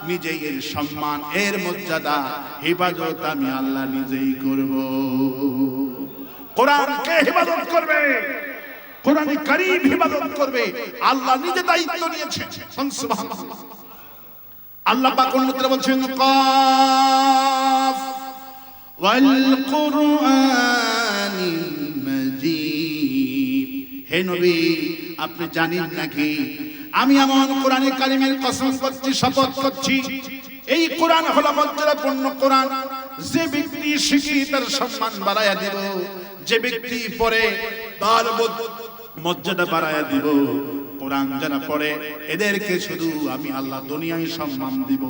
নিজেই, এর সম্মান, এর মর্যাদা, হিফাজত আমি আল্লাহ নিজেই করব। কোরআনকে হিফাজত করবে, কোরআনে কারীম হিফাজত করবে, আল্লাহ নিজে দায়িত্ব নিয়েছেন। সুবহানাল্লাহ। আল্লাহ পাক অন্যত্র বলছেন, কাফ ওয়াল কুরআনিল মাজিদ। হে নবী, আপনি জানেন নাকি আমি এমন কোরআনে কারীমের কসম করছি, শপথ করছি, এই কোরআন হলো মর্যাদাপূর্ণ কোরআন। যে ব্যক্তি শিখে তার সম্মান বাড়ায়া দেব, যে ব্যক্তি পড়ে তার মর্যাদা বাড়ায়া দিব। কোরআন যারা পড়ে এদেরকে শুধু আমি আল্লাহ দুনিয়ায় সম্মান দিব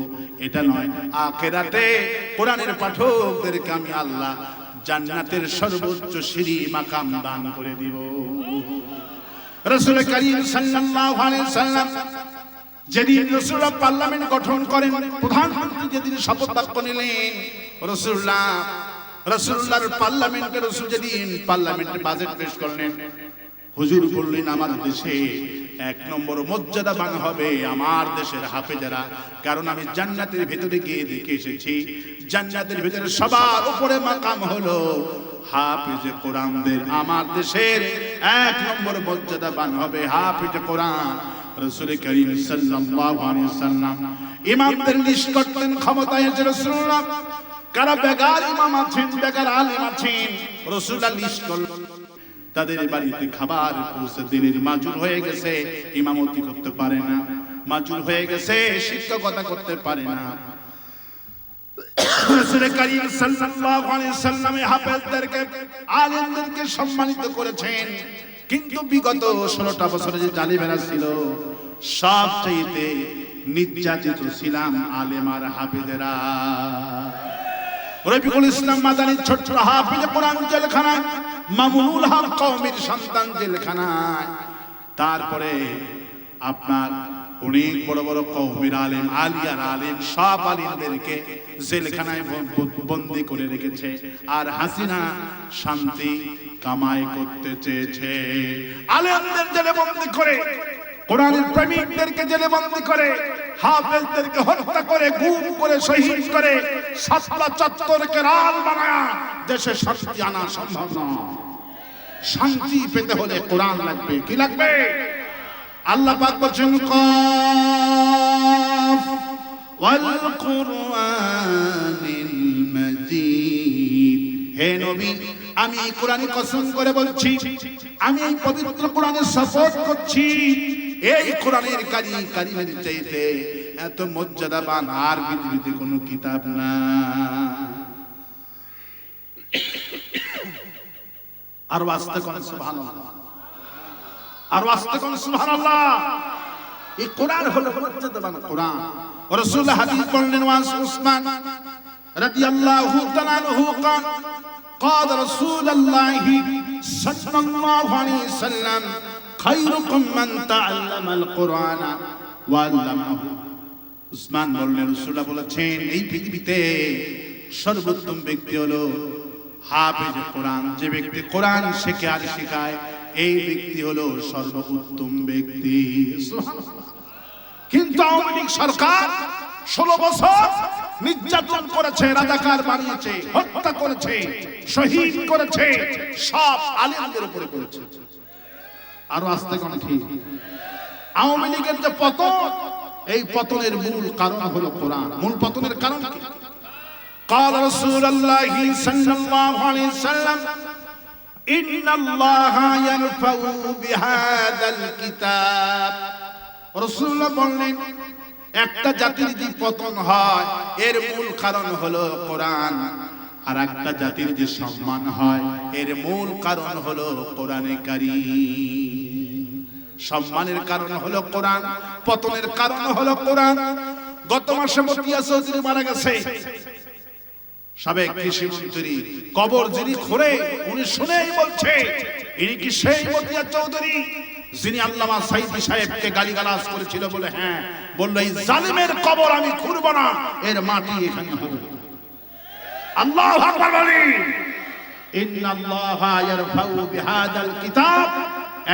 এটা নয়, আখিরাতে কোরআনের পাঠকদেরকে আমি আল্লাহ জান্নাতের সর্বোচ্চ সিঁড়ি মাকাম দান করে দিব। রাসূল করিম সাল্লাল্লাহু আলাইহি ওয়াসাল্লাম যেদিন রাসূলুল্লাহ পার্লামেন্ট গঠন করেন, প্রধানমন্ত্রী যেদিন শপথ বাক্য নিলেন, রাসূলুল্লাহর পার্লামেন্টে রাসূল যেদিন পার্লামেন্টে বাজেট পেশ করলেন, হুজুর বললেন আমার দেশে 1 নম্বর মর্যাদাবান হবে আমার দেশের হাফেজেরা, কারণ আমি জান্নাতের ভিতরে গিয়ে দেখে এসেছি, জান্নাতের ভিতরে সবার উপরে মাকাম হলো হাফেজে কোরআনদের। আমার দেশের 1 নম্বর মর্যাদাবান হবে হাফেজে কোরআন। রাসূল করিম সাল্লাল্লাহু আলাইহি ওয়াসাল্লাম ইমামদের লিস্ট করতেন, ক্ষমতায় এসে রাসূলুল্লাহ কারা বেগার ইমাম আছেন, বেগার আলেম আছেন, রাসূলুল্লাহ লিস্ট করলেন। তাদের বাড়িতে খাবার পৌঁছে দিনের মাজুর হয়ে গেছে, ইমামতি করতে পারে না, মাজুর হয়ে গেছে, শিক্ষকতা করতে পারে না। রাসূল করিম সাল্লাল্লাহু আলাইহি ওয়াসাল্লাম হাফেজদেরকে, আলেমদেরকে সম্মানিত করেছেন। কিন্তু বিগত 16টা বছরে যে জালিমেরা ছিল, সবচেয়ে নির্যাতিত ছিলাম আলেম আর হাফেজেরা। রফিকুল ইসলাম মাদানী ছোট্ট হাফেজ কোরআন জেলখানায়, মামুনুল হক কওমের সন্তান জেলখানায়, তারপরে আপনার অনেক বড় বড় কওমের আলেম, আলিয়ার আলেম, সব আলিমদেরকে জেলখানায় বন্দী করে রেখেছে। আর হাসিনা শান্তি কামাই করতে চেয়েছে, আলেমদের জেলে বন্দী করে, কোরআনের প্রেমিকদেরকে জেলে বন্দী করে, হাফেজদেরকে হত্যা করে, গুম করে, শহীদ করে, শাপলা চত্বরকে রাল বানায় দেশে শান্তি আনা সম্ভব নয়। শান্তি পেতে হলে কোরআন লাগবে। কি লাগবে? আল্লাহ পাক বলেন কাফ ওয়াল কুরআনিল মাজিদ। হে নবী, আমি এই কোরআনে কসম করে বলছি, আমি এই পবিত্র কোরআনের শপথ করছি, এই কোরআনের কারিমের চাইতে এত মর্যাদাবান আর পৃথিবীতে কোনো কিতাব না। আর ওয়াস্তে কোন সুবহানাল্লাহ, আর ওয়াস্তে কোন সুবহানাল্লাহ। এই কোরআন হলো মর্যাদাবান কোরআন। রাসূল হাদিস বললেন, ওয়াস উসমান রাদিয়াল্লাহু তাআলা আনহু قال رسول الله صلى الله عليه وسلم خيركم من تعلم القرآن وعلمه। উসমান বললেন, রাসূলুল্লাহ বলেছেন, এই পৃথিবীতে সর্বোত্তম ব্যক্তি হলো হাফেজ কোরআন। যে ব্যক্তি কোরআন শেখে আর শেখায়, এই ব্যক্তি হলো সর্বোত্তম ব্যক্তি। কিন্তু আওয়ামী লীগ সরকার 16 বছর নির্যাতন করেছে, রাজাকার বানিয়েছে, হত্যা করেছে, শহীদ করেছে, সব আলেমদের উপরে করেছে। আর আস্তে কোন ঠিক আওয়ামী লীগের যে পতন, এই পতনের মূল কারণ হলো কোরআন। মূল পতনের কারণ কি? قال رسول الله صلى الله عليه وسلم ان الله يرفع بهذا الكتاب। রাসূলুল্লাহ বললেন, একটা জাতির যে পতন হয় এর মূল কারণ হলো কোরআন, আর একটা জাতির যে সম্মান হয় এর মূল কারণ হলো কোরআনে কারীম। সম্মানের কারণ হলো কোরআন, পতনের কারণ হলো কোরআন। গত মাসে মতিয়া চৌধুরী মারা গেছে, সাবেক কৃষি মন্ত্রী। কবর যিনি খোঁড়ে উনি শুনেই বলছে, ইনি কি সেই মতিয়া চৌধুরী যিনি আল্লামা সাইদি সাহেবকে গালিগালাজ করেছিল? বলে হ্যাঁ। বলল, এই জালিমের কবর আমি খুঁড়ব না, এর মাটি এখানে হবে। আল্লাহু আকবার বলি। ইন্নাল্লাহা ইয়ারফাউ বিহাদাল কিতাব।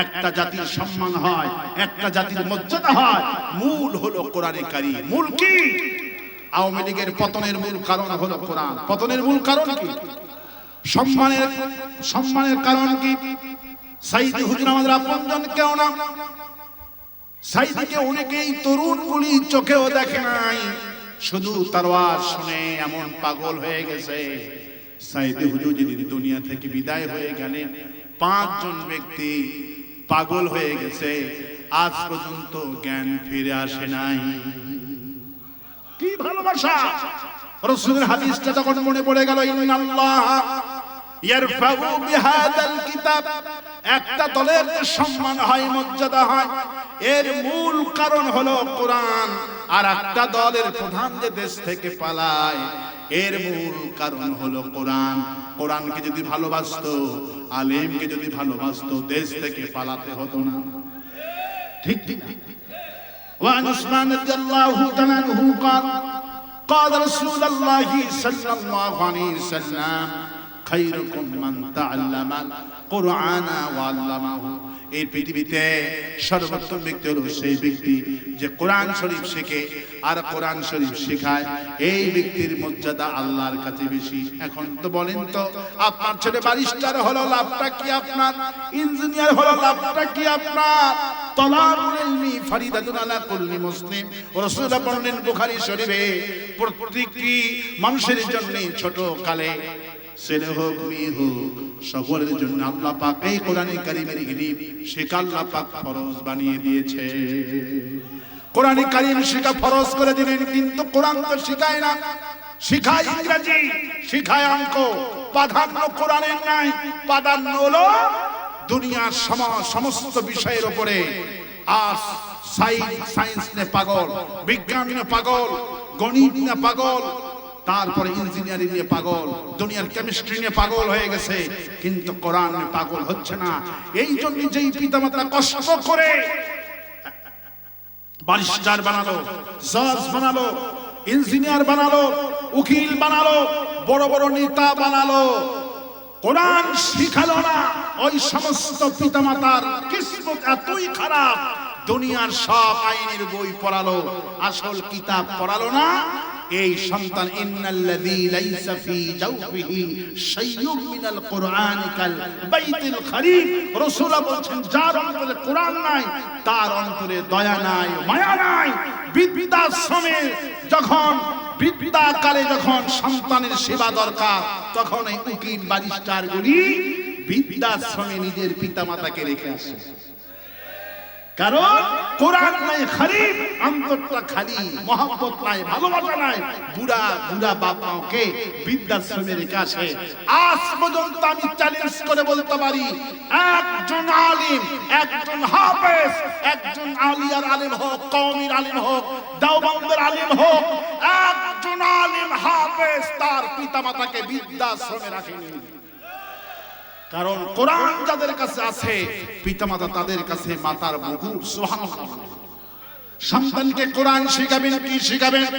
একটা জাতির সম্মান হয়, একটা জাতির মর্যাদা হয়, মূল হলো কোরআনে কারীম। মূল কি? আওয়ামী লীগের পতনের মূল কারণ হলো কোরআন। পতনের মূল কারণ কি? সম্মানের কারণ কি? সাইদি হুজুর আমাদের আপনজন কেউ না। সাইদিকে অনেকেই তরুণ গুলি চোখেও দেখে নাই, শুধু তার ওয়াজ শুনে এমন পাগল হয়ে গেছে। সাইদি হুজুর যেদিন দুনিয়া থেকে বিদায় হয়ে গেলেন, 5 জন ব্যক্তি পাগল হয়ে গেছে, আজ পর্যন্ত জ্ঞান ফিরে আসে নাই। কি ভালোবাসা! রাসূলের হাদিসটা তখন মনে পড়ে গেল, ইন্নাল্লাহ ইয়ারফাউ বিহাদাল কিতাব। একটা দলের যে সম্মান হয়, মর্যাদা হয়, এর মূল কারণ হলো কোরআন। আর একটা দলের প্রধান যে দেশ থেকে পালায়, এর মূল কারণ হলো কোরআন। কোরআনকে যদি ভালোবাসতো, আলেমকে যদি ভালোবাসতো, দেশ থেকে পালাতে হতো না। ঠিক ঠিক। وعن عثمان رضي الله تعالى عنه قال رسول الله صلى الله عليه وسلم خيركم من تعلم القرآن وعلمه। এই পৃথিবীতে সর্বোত্তম ব্যক্তি হলো সেই ব্যক্তি যে কোরআন শরীফ শেখে আর কোরআন শরীফ শেখায়। এই ব্যক্তির মর্যাদা আল্লাহর কাছে বেশি। এখন তো বলেন তো, আপনার ছেলে ব্যারিস্টার হলো, লাভটা কি আপনার? ইঞ্জিনিয়ার হলো, লাভটা কি আপনার? তালাবুল ইলমি ফরিদাতুন আলা কুল্লি মুসলিম। রাসূলুল্লাহ বলেন বুখারী শরীফে, প্রত্যেকটি মানুষের জন্য ছোট কালে, ছেলে হোক মেয়ে হোক, সকলের জন্য আল্লাহ পাক এই কোরআনে কারীমের ইলম শেখা আল্লাহ পাক ফরজ বানিয়ে দিয়েছে। কোরআনে কারীম শেখা ফরজ করে দিলেন, কিন্তু কোরআন তো শেখায় না। শেখায় ইংরেজি, শেখায় অঙ্ক। প্রাধান্য কোরআনের নাই, প্রাধান্য হলো দুনিয়ার সমস্ত বিষয়ের উপরে। আজ সায়েন্স নিয়ে পাগল, বিজ্ঞান নিয়ে পাগল, গণিত নিয়ে পাগল, তারপরে ইঞ্জিনিয়ারিং নিয়ে পাগল, দুনিয়ার কেমিস্ট্রি নিয়ে পাগল হয়ে গেছে, কিন্তু কোরআন নিয়ে পাগল হচ্ছে না। এই জন্য যেই পিতামাতা কষ্ট করে বারিস্টার বানালো, জজ বানালো, ইঞ্জিনিয়ার বানালো, উকিল বানালো, বড় বড় নেতা বানালো, কোরআন শিখালো না, ওই সমস্ত পিতামাতার কিসমত এতই খারাপ, দুনিয়ার সব আইনের বই পড়ালো, আসল কিতাব পড়ালো না। এই সন্তান ইন্নাল্লাযী লাইসা ফী জাওফিহি শাইয়ুম মিনাল কুরআনিকাল বাইতুল খারিম, রাসূল বলেন যার অন্তরে কোরআন নাই তার অন্তরে দয়া নাই, মায়া নাই। বৃদ্ধাশ্রমে যখন বৃদ্ধাকালে যখন সন্তানের সেবা দরকার, তখন এই উকিল বারিস্টার গুলি বৃদ্ধাশ্রমে নিজের পিতামাতাকে রেখে আসে, কারণ কোরআন নাই, খালি অন্তরটা খালি, মহব্বত নাই, ভালোবাসা নাই। বুড়া বুড়া বাপ মাকে বৃদ্ধাশ্রমে রেখে আসে। আজ পর্যন্ত আমি চ্যালেঞ্জ করে বলতে পারি, একজন আলিম, একজন হাফেজ, একজন আলিয়ার আলিম হোক, কওমির আলিম হোক, দেওবন্দের আলিম হোক, একজন আলিম হাফেজ তার পিতামাতাকে বৃদ্ধাশ্রমে রাখেনি। কারণ কোরআন যাদের কাছে আছে, পিতামাতা তাদের কাছে মাতার বুকুর। সুবহানাল্লাহ। সন্তানকে কোরআন শিখাবেন, কি শিখাবেন?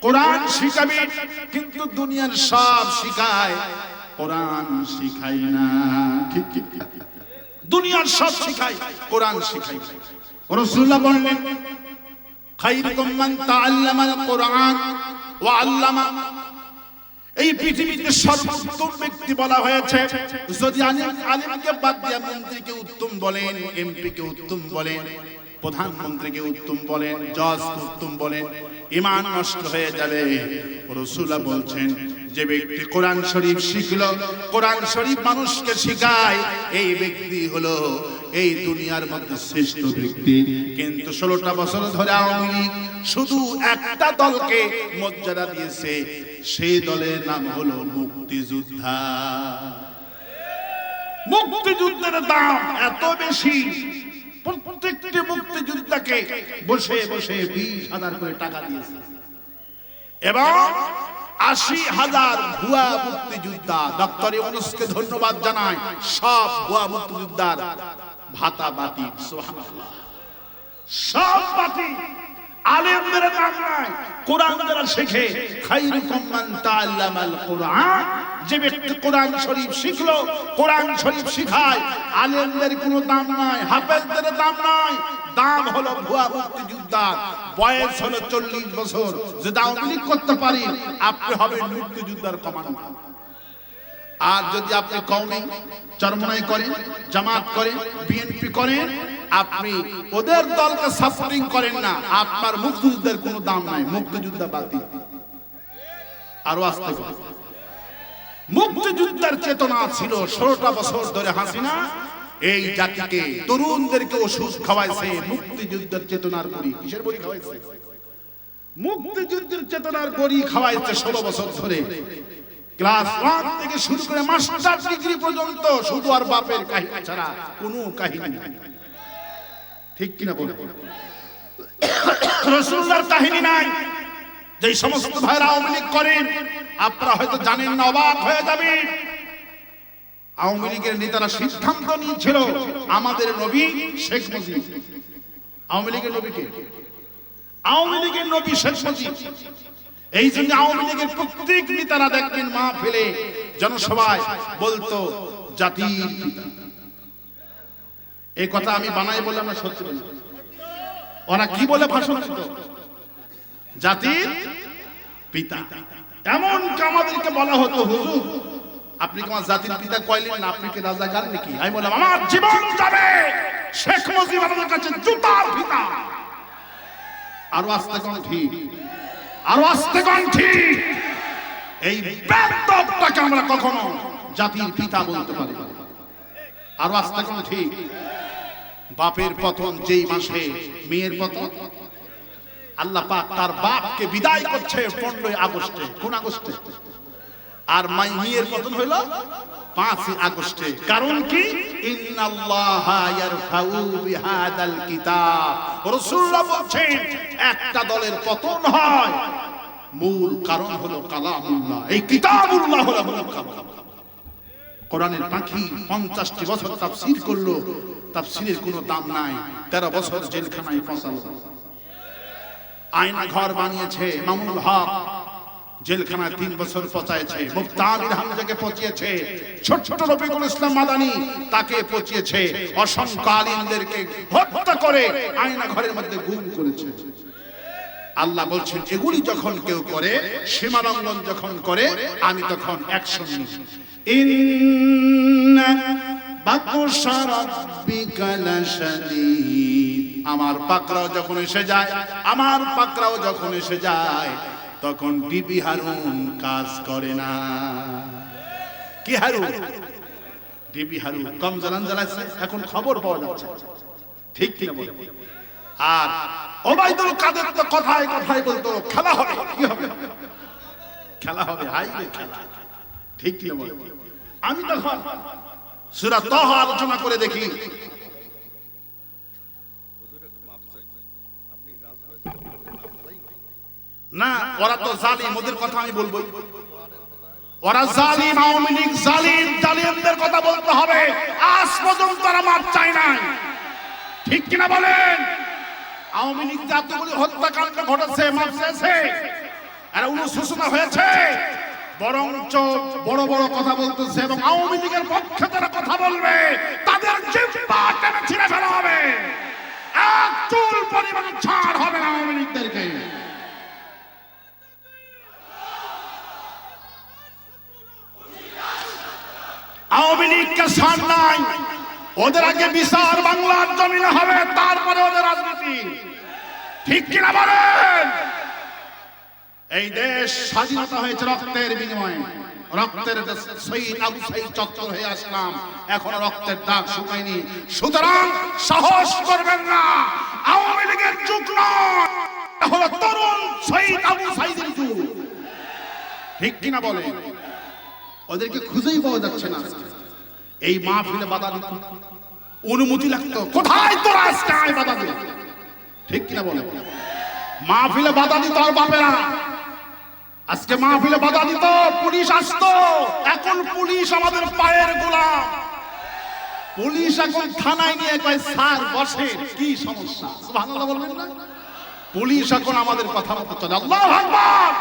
কোরআন শিখাবেন, কিন্তু দুনিয়ার সব শিখায়, কোরআন শিখায় না। ঠিক ঠিক, দুনিয়ার সব শিখায়, কোরআন শিখায়। রাসূলুল্লাহ বলেন, খায়রুকুম মান তাআল্লামাল কোরআন ওয়া আল্লামা। এই পৃথিবীতে সর্বোত্তম ব্যক্তি বলা হয়েছে। যদি আলিমকে বাদ দিয়ে মন্ত্রীকে উত্তম বলেন, এমপিকে উত্তম বলেন, প্রধানমন্ত্রীকে উত্তম বলেন, জজকে উত্তম বলেন, ঈমান নষ্ট হয়ে যাবে। রাসূলুল্লাহ বলছেন, যে ব্যক্তি কোরআন শরীফ শিখলো, কোরআন শরীফ মানুষকে শিখায়, এই ব্যক্তি হলো এই দুনিয়ার মধ্যে শ্রেষ্ঠ ব্যক্তি। কিন্তু 16টা বছর ধরে আওয়ামী লীগ শুধু একটা দলকে মর্যাদা দিয়েছে, সেই দলের নাম হলো মুক্তিযোদ্ধা। মুক্তিযুদ্ধের দাম এত বেশি, প্রত্যেকটি মুক্তিযোদ্ধাকে বসে বসে 20,000 করে টাকা দিয়েছে, এবং 80,000 ভুয়া মুক্তিযোদ্ধা। ডক্টর ইউনূসকে ধন্যবাদ জানাই, সব ভুয়া মুক্তিযোদ্ধার ভাতা বাতিল। সুবহানাল্লাহ, সব বাতিল। আলেমদের নাম নাই, কোরআন যারা শেখে। খায়রুকুম মান তাআল্লামাল কোরআন, যে ব্যক্তি কোরআন শরীফ শিখলো, কোরআন শরীফ শিখায়, আলেমদের কোনো দাম নাই, হাফেজদের দাম নাই। দাম হলো ভুয়া মুক্তিযোদ্ধা। বয়স হলো 40 বছর, যদি আওয়ামী লীগ করতে পারি, আপনি হবেন মুক্তিযোদ্ধার কমান্ডার। আর যদি আপনি কওমি চরমনাই করেন, জামাত করেন, বিএনপি করেন, আপনি ওদের দলকে সাপোর্টিং করেন না, আপনার মুক্তিযুদ্ধের কোনো দাম নাই, মুক্তিযোদ্ধা বাতিল। আরো আসতে হবে। মুক্তিযুদ্ধের চেতনা ছিল। 16টা বছর ধরে হাসিনা এই জাতিকে, তরুণদেরকে ওষুধ খাওয়াইছে, মুক্তিযুদ্ধের চেতনার বড়ি। কিসের বড়ি খাওয়াইছে? মুক্তিযুদ্ধের চেতনার বড়ি খাওয়াইছে 16 বছর ধরে। ক্লাস 1 থেকে শুরু করে মাস্টার ডিগ্রি পর্যন্ত শুধু আর বাপের কাহিনী ছাড়া কোনো কাহিনী নাই। ঠিক কিনা বলেন? রাসূলুল্লাহর কাহিনী নাই। যে সমস্ত ভাইরা আওয়ামী লীগ করেন, আপনারা হয়তো জানেন না, অবাক হয়ে যাবেন। আওয়ামী লীগের নেতারা সিদ্ধান্ত নিয়েছিল, আমাদের নবী শেখ মুজিব। আওয়ামী লীগের নবী কে? আওয়ামী লীগের নবী শেখ মুজিব। এই জন্য আওয়ামী লীগের প্রত্যেক নেতারা দেখবেন মাহফিলে, জনসভায় বলতো জাতির পিতা। এই কথা আমি বানাই বললাম না, সত্যি বলি। ওরা কি বলে ভাষণ দিত? জাতির পিতা। এমন আমাদেরকে বলা হতো, হুজুর আপনি কি আমার জাতির পিতা কইলেন না, আপনি কি রাজাকার নাকি? আমি বললাম, আমার জীবন যাবে, শেখ মুজিব আমাদের কাছে জুতার পিতা। আরো আস্তে কোন ঠিক, আরো আস্তে কোন ঠিক। এই বেদবটাকে আমরা কখনো জাতির পিতা বলতে পারি না। আরো আস্তে কোন ঠিক। বাপের পতন যেই মাসে, মেয়ের পতন, আল্লাহ পাক তার বাপকে বিদায় করছে 15 আগস্টে। কোন আগস্টে? আর মেয়ের পতন হইল 5 আগস্টে। কারণ কি? ইন্নাল্লাহা ইয়ারফাউ বিহাদাল কিতাব। রাসূলুল্লাহ বলছেন একটা দলের পতন হয় মূল কারণ হলো কালামুল্লাহ, এই কিতাবুল্লাহ হলো মূল কারণ। কোরআনের পাখি 50টি বছর তাফসীর করলো, তাফসীরের কোনো দাম নাই, 13 বছর জেলখানায় ফাঁসালো। আয়না ঘর বানিয়েছে মামুনুল হক, জেলখানায় 3 বছর পচাইছে। মুফতি আমির হামজাকে পচিয়েছে, ছোট ছোট রফিকুল ইসলাম মাদানী তাকে পচিয়েছে, অসংখ্য আলিমদেরকে হত্যা করে আয়না ঘরের মধ্যে গুম করেছে। আল্লাহ বলছেন এগুলি যখন কেউ করে, সীমা লঙ্ঘন যখন করে, আমি তখন অ্যাকশন নিই। ইন্না বাতশা রাব্বিকা লাশাদীদ, আমার পাকড়াও যখন এসে যায়, আমার পাকড়াও যখন এসে যায়, তখন বিবি হারুন কাজ করে না। কি হারুন? বিবি হারুন কম জ্বালান জ্বালাচ্ছে, এখন খবর পাওয়া যাচ্ছে, ঠিক কি না বলে? আর ওবাইদুল কাদের তো কথায় কথায় বলতো খেলা হবে, কি হবে? খেলা হবে, হাই রে খেলা, ঠিক কি না বলে? আমি তখন সূরা তাহা আলোচনা করে দেখি, না ওরা তো জালিম, ওদের কথা আমি বলবো। ওরা জালিম, আওয়ামী লীগ জালিম, জালিমদের কথা বলতে হবে। আজ পর্যন্ত তারা মাপ চায় নাই, ঠিক কিনা বলেন? আওয়ামী লীগ জাতীয় হত্যাকাণ্ড ঘটেছে, মাপ চেয়েছে, আর অনুশোচনা হয়েছে, বরঞ্চ বড় বড় কথা বলতেছে, এবং আওয়ামী লীগের পক্ষে যারা কথা বলবে তাদের জিহ্বা টেনে ছিঁড়ে ফেলা হবে, এক চুল পরিমাণ ছাড় হবে না আওয়ামী লীগদেরকে। আওয়ামী লীগকে ছাড় নাই, ওদের আগে বিচার বাংলার জমিনে হবে, তারপরে ওদের রাজনীতি, ঠিক কিনা বলেন? এই দেশ স্বাধীনতা হয়েছে রক্তের বিনিময়ে, রক্তের শহীদ আবু সাঈদ চত্বর হয়ে আসলাম, এখন রক্তের দাগ শুকায়নি। সুতরাং সাহস করবেন না, আওয়ামী লীগের যুগ নয়, হলো তরুণ শহীদ আবু সাঈদের যুগ, ঠিক কিনা বলেন? ওদেরকে খুঁজেই পাওয়া যাচ্ছে না। এই মাহফিলে বাধা দিত, অনুমতি লাগতো, কোথায় তোরা আজকে আয় বাধা দিল, ঠিক কিনা বলে? মাহফিলে বাধা দিত আর বাপেরা, আজকে মাহফিলে বাধা দিত, পুলিশ আসতো, এখন পুলিশ আমাদের পায়ের গোলাম। পুলিশ এখন থানায় নিয়ে কয় স্যার বসে, কি সমস্যা? সুবহানাল্লাহ বলবেন না? পুলিশ এখন আমাদের কথা মতো চলে, আল্লাহু আকবার।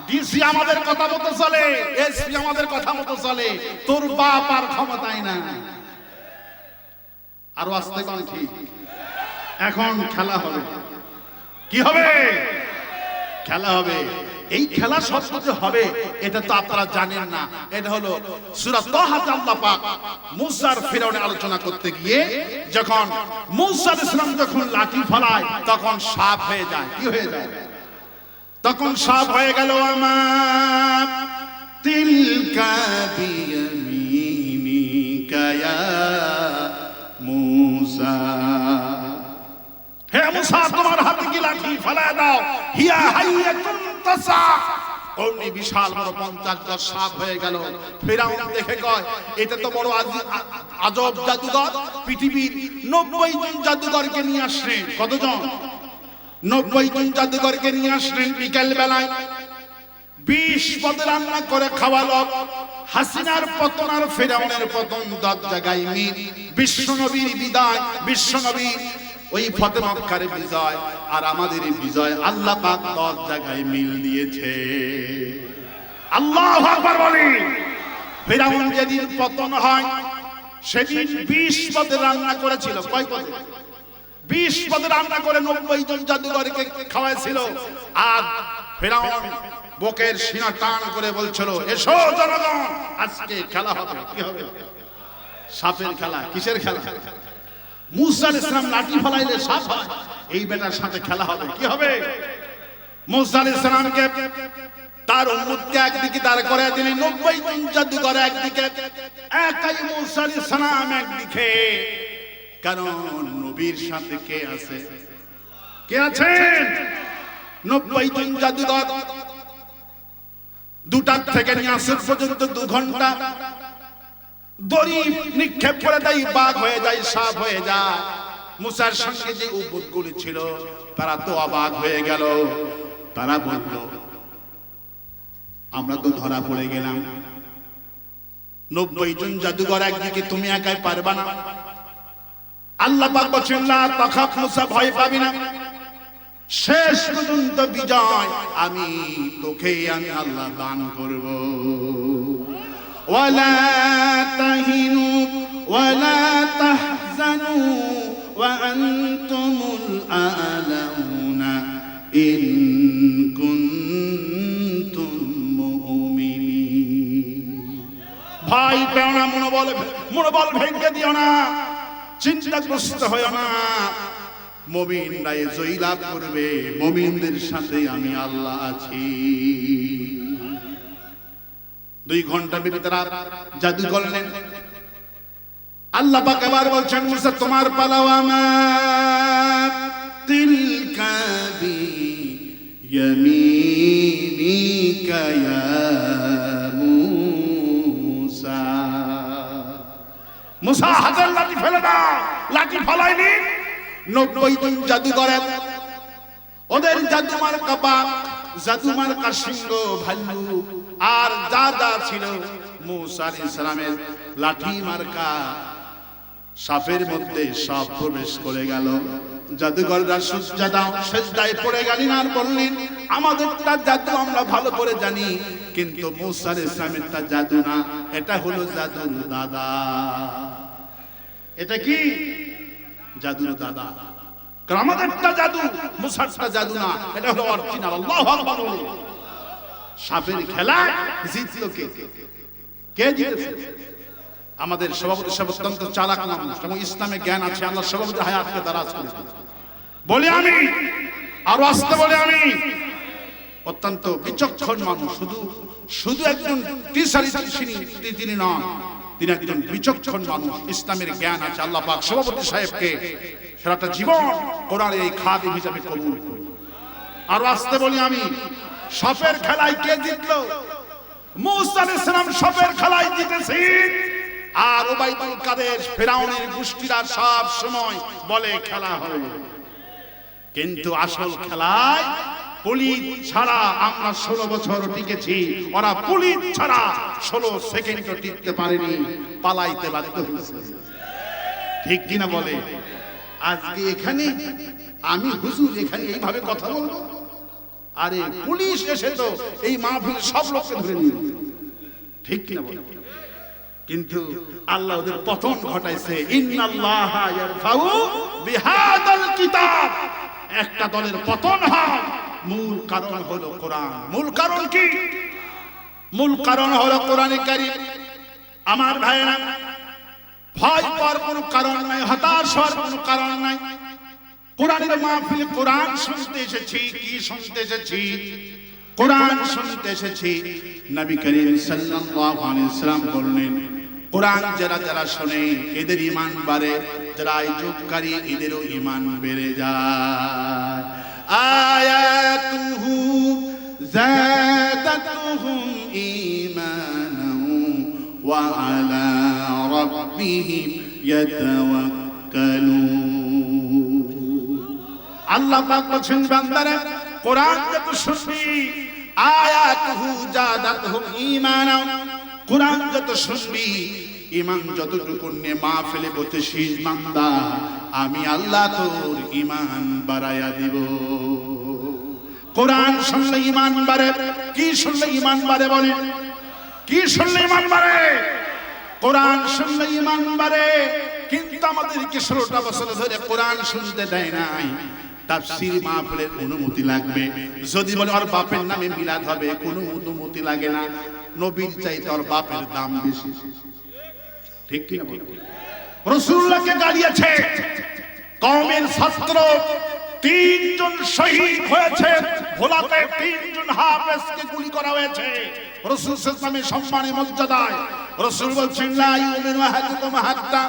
ডিসি আমাদের কথা মতো চলে, এসপি আমাদের কথা মতো চলে, তোর বাপ আর ক্ষমতায় না। আরো আসতে কোন ঠিক? এখন খেলা হবে, কি হবে? খেলা হবে। এই খেলা সবসময় হবে এটা তো আপনারা জানেন না। এটা হলো সূরা তাহা আল্লাহ পাক মুসা আর ফিরআউনের আলোচনা করতে গিয়ে যখন মুসা আলাইহিস সালাম যখন লাঠি ফলায় তখন সাপ হয়ে যায়। কি হয়ে যায়? তখন সাপ হয়ে গেল। আমার তিলকা বিয়ামিনিকা ইয়া মুসা, হে মুসা তোমার হাতে কি লাঠি, ফেলায় দাও। হিয়া হাইয়াতুন তাসা, অমনি বিশাল বড় 50 সাপ হয়ে গেল। ফিরআউন দেখে কয় এটা তো বড় আজব জাদুঘর, পৃথিবীর 90 জন জাদুঘরকে নিয়ে আসলেন। কতজন? 90 জন জাদুঘরকে নিয়ে আসলেন। বিকেল বেলায় 20 পদ রান্না করে খাওয়ালো। হাসিনার পতন আর ফিরআউনের পতন 10 জায়গায় মিল। বিশ্বনবীর বিদায়, বিশ্বনবীর ওই ফতে মক্কার বিজয় আর আমাদের বিজয় আল্লাহ পাক 10 জায়গায় মিল দিয়েছে। আল্লাহু আকবার বলি। ফিরআউন যেদিন পতন হয় সেদিন 20 পদ রান্না করেছিল। কয় পদ? 20 পদ রান্না করে 90 জন জাদুঘরকে খাওয়াইছিল। আর ফিরআউন বুকের সিনা টান করে বলছিল, এসো জনগণ, আজকে খেলা হবে। কি হবে? সাপের খেলা। কিসের খেলা? মুসা আলাইহিস সালাম লাঠি ফলাইলে সাপ হয়, এই বেটার সাথে খেলা হবে। কি হবে? মুসা আলাইহিস সালামকে তার উম্মতকে একদিকে দাঁড় করায় দিলেন, 90 জন জাদুঘর একদিকে, একাই মুসা আলাইহিস সালাম একদিকে। কারণ নবীর সাথে কে আছে? কে আছেন? 90 জন জাদুঘর। 2টা থেকে নিয়ে আসর পর্যন্ত 2 ঘন্টা দড়ি নিক্ষেপ করে দেয়, বাঘ হয়ে যায়, সাপ হয়ে যায়। মুসার সঙ্গে যে উটগুলি ছিল তারা তো অবাক হয়ে গেল। তারা বলল, আমরা তো ধরা পড়ে গেলাম। 90 জন জাদুঘর একদিকে, তুমি একাই পারবা না। আল্লাহ পাক বলেন, লা তাখাফ মুসা, ভয় পাবি না, শেষ পর্যন্ত বিজয় আমি তোকে, আমি আল্লাহ দান করব। ওয়ালা তাহিনু ওয়ালা তাহজানু ওয়া আনতুমুল আ'লাউনা ইন কুনতুম মুমিনিন। ভাই পেও না, মনোবল ভেঙে দিও না, চিন্তাগ্রস্ত হয়ো না। মুমিনরা জয় লাভ করবে, মুমিনদের সাথে আমি আল্লাহ আছি। 2 ঘন্টা ব্যাপী তারা জাদু করলেন। আল্লাহ পাক আবার বলছেন, মুসা তোমার পালাও। আমার তিলকা বিয়ামিনিকা ইয়া মুসা। মুসা হাতের লাঠি ফেলে দাও। লাঠি ফলাইনি। 90 জন জাদুঘরের, ওদের জাদুমার কাবাব, জাদুমার কাশিঙ্গ, ভাল্লুক আর যা যা ছিল মুসা আলাইহিস সালামের লাঠি মার্কা সাপের মধ্যে সব প্রবেশ করে গেল। জাদুঘররা সেজদায় পড়ে গেলেন আর বললেন, আমাদেরটা জাদু আমরা ভালো করে জানি, কিন্তু মুসা আলাইহিস সালামেরটা জাদু না, এটা হলো জাদুর দাদা। এটা কি? জাদুর দাদা। কারণ আমাদেরটা জাদু, মুসারটা জাদু না, এটা হলো অরিজিনাল। আল্লাহু আকবার। সাপের খেলা জিতলো কে? কে জিতেছে? আমাদের সভাপতি সাহেব অত্যন্ত চালাক মানুষ এবং ইসলামে জ্ঞান আছে। আল্লাহ সভাপতি হায়াতকে দারাজ করে বলে আমি আরো আসতে বলে আমি অত্যন্ত বিচক্ষণ মানুষ। শুধু একজন টিচারি তিনি নন, তিনি একজন বিচক্ষণ মানুষ। ইসলামের জ্ঞান আছে। আল্লাহ পাক সভাপতি সাহেবকে সারাটা জীবন কোরআনের এই খাদিম হিসেবে কবুল করুন। আরো আসতে বলি আমি, সাপের খেলায় কে জিতলো? মুসা আলাইহিস সালাম সাপের খেলায় জিতেছেন। আর উবাইদুল কাদের ফিরাউনের গোষ্ঠীরা সব সময় বলে খেলা হবে, কিন্তু আসল খেলায় পুলিশ ছাড়া আমরা 16 বছর টিকেছি, ওরা পুলিশ ছাড়া 16 সেকেন্ডও টিকতে পারেনি, পালাইতে বাধ্য হয়েছে। ঠিক কিনা বলে? আজকে এখানে আমি হুজুর এখানে এইভাবে কথা বলবো, আরে পুলিশ এসে তো এই মাহফিল সব লোককে ধরে নিয়ে, ঠিক কিনা বলে? কিন্তু আল্লাহ ওদের পতন ঘটাইছে। ইন্নাল্লাহা ইয়ারফাউ বিহাদাল কিতাব। একটা দলের পতন হয়, মূল কারণ হলো কোরআন। মূল কারণ কি? মূল কারণ হলো কোরআনে কারীম। আমার ভাইরা, ভয় পাওয়ার কোনো কারণ নাই, হতাশ হওয়ার কোনো কারণ নাই। কোরআনের মাহফিলে কোরআন শুনতে এসেছি। কি শুনতে এসেছি? কোরআন শুনতে এসেছি। নবী করিম সাল্লাল্লাহু আলাইহি ওয়াসাল্লাম বললেন, কোরআন যারা যারা শুনে এদের ঈমান বাড়ে, যারা আয়োজনকারী এদেরও ঈমান বেড়ে যায়। আয়াতুহু যাদাতুহুম ঈমানান ওয়া আলা রাব্বিহিম ইয়াতাওয়াক্কালুন। আল্লাহ পাক বলেন, বান্দারা কোরআন যত শুনবি, আয়াতুহু যাদাতুহুম ঈমানান, কোরআন যত শুনবি, ঈমান যতটুকু নিয়ে মাহফিলে বসেছিস বান্দা, আমি আল্লাহ তোর ঈমান বাড়ায়া দিব। কোরআন শুনলে ঈমান বাড়ে। কি শুনলে ঈমান বাড়ে বলে? কি শুনলে ঈমান বাড়ে? কোরআন শুনলে ঈমান বাড়ে। কিন্তু আমাদেরকে 16টা বছর ধরে কোরআন শুনতে দেয় নাই। তাফসীর মাহফিলের অনুমতি লাগবে। যদি বলে ওর বাপের নামে মিলাদ হবে, কোনো অনুমতি লাগে না। নবীর চাইতে ওর বাপের দাম বেশি, ঠিক কি না? রাসূলুল্লাহকে গালিয়েছে। কওমের ছাত্র 3 জন শহীদ হয়েছে, ভোলাতে 3 জন হাফেজকে গুলি করা হয়েছে। রাসূল সাল্লাল্লাহু আলাইহি ওয়াসাল্লামের সম্মানে মর্যাদায় রাসূল বলেছেন, লা ইউমিনু আহাদুকুম হাত্তা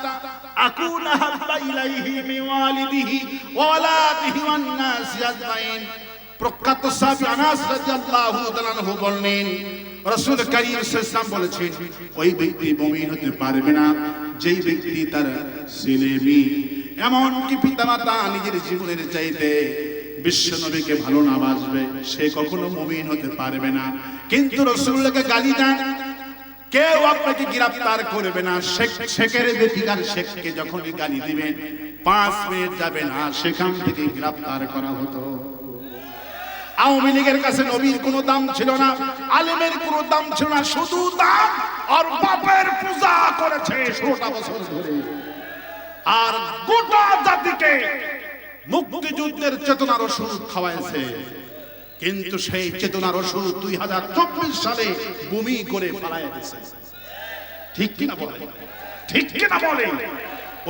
আকুনা হাব্বা ইলাইহি মিন ওয়ালিদিহি ওয়া ওয়ালাদিহি ওয়ান নাসি আজমাইন। প্রখ্যাত সাহাবী আনাস রাদিয়াল্লাহু তাআলা আনহু বলেন রাসূল কারীম সাল্লাল্লাহু আলাইহি ওয়াসাল্লাম বলেছেন ওই ব্যক্তি মুমিন হতে পারবে না যেই ব্যক্তি তার ছেলে মেয়ে এমন কি পিতামাতা নিজের জীবনের চাইতে বিশ্ব নবীকে ভালো না বাসবে সে কখনো মুমিন হতে পারবে না। কিন্তু রাসূলকে গালি দেন, কেউ আপনাকে গ্রেফতার করবে না। শেখের বেটিকার শেখকে যখনই গালি দিবেন 5 মিনিট যাবে না সেখান থেকে গ্রেফতার করা হতো। আওয়ামী লীগের কাছে নবীর কোনো দাম ছিল না, আলেমের কোনো দাম ছিল না, শুধু দাম আর বাপের পূজা করেছে 16টা বছর ধরে। আর গোটা জাতিকে মুক্তিযুদ্ধের চেতনার ওষুধ খাওয়াইছে, কিন্তু সেই চেতনার ওষুধ 2024 সালে বমি করে ফেলাইয়া দিয়েছে। ঠিক কি না বলে? ঠিক কি না বলে?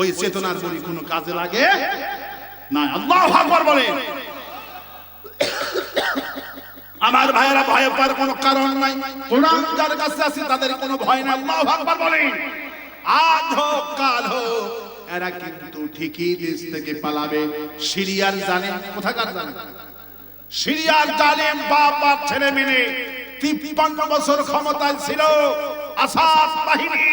ওই চেতনার বলি কোনো কাজে লাগে না। আল্লাহু আকবার বলেন। আমার ভাইয়েরা ভয় পাওয়ার কোনো কারণ নাই। কোরআন যার কাছে আছে তাদের কোনো ভয় নাই। আল্লাহু আকবার বলেন। আজ হোক কাল হোক এরা কিন্তু ঠিকই দেশ থেকে পালাবে। সিরিয়ার জানেন কোথাকার জানেন? সিরিয়ার জালেম বাপ আর ছেলে মিলে 53 বছর ক্ষমতায় ছিল। আসাদ বাহিনী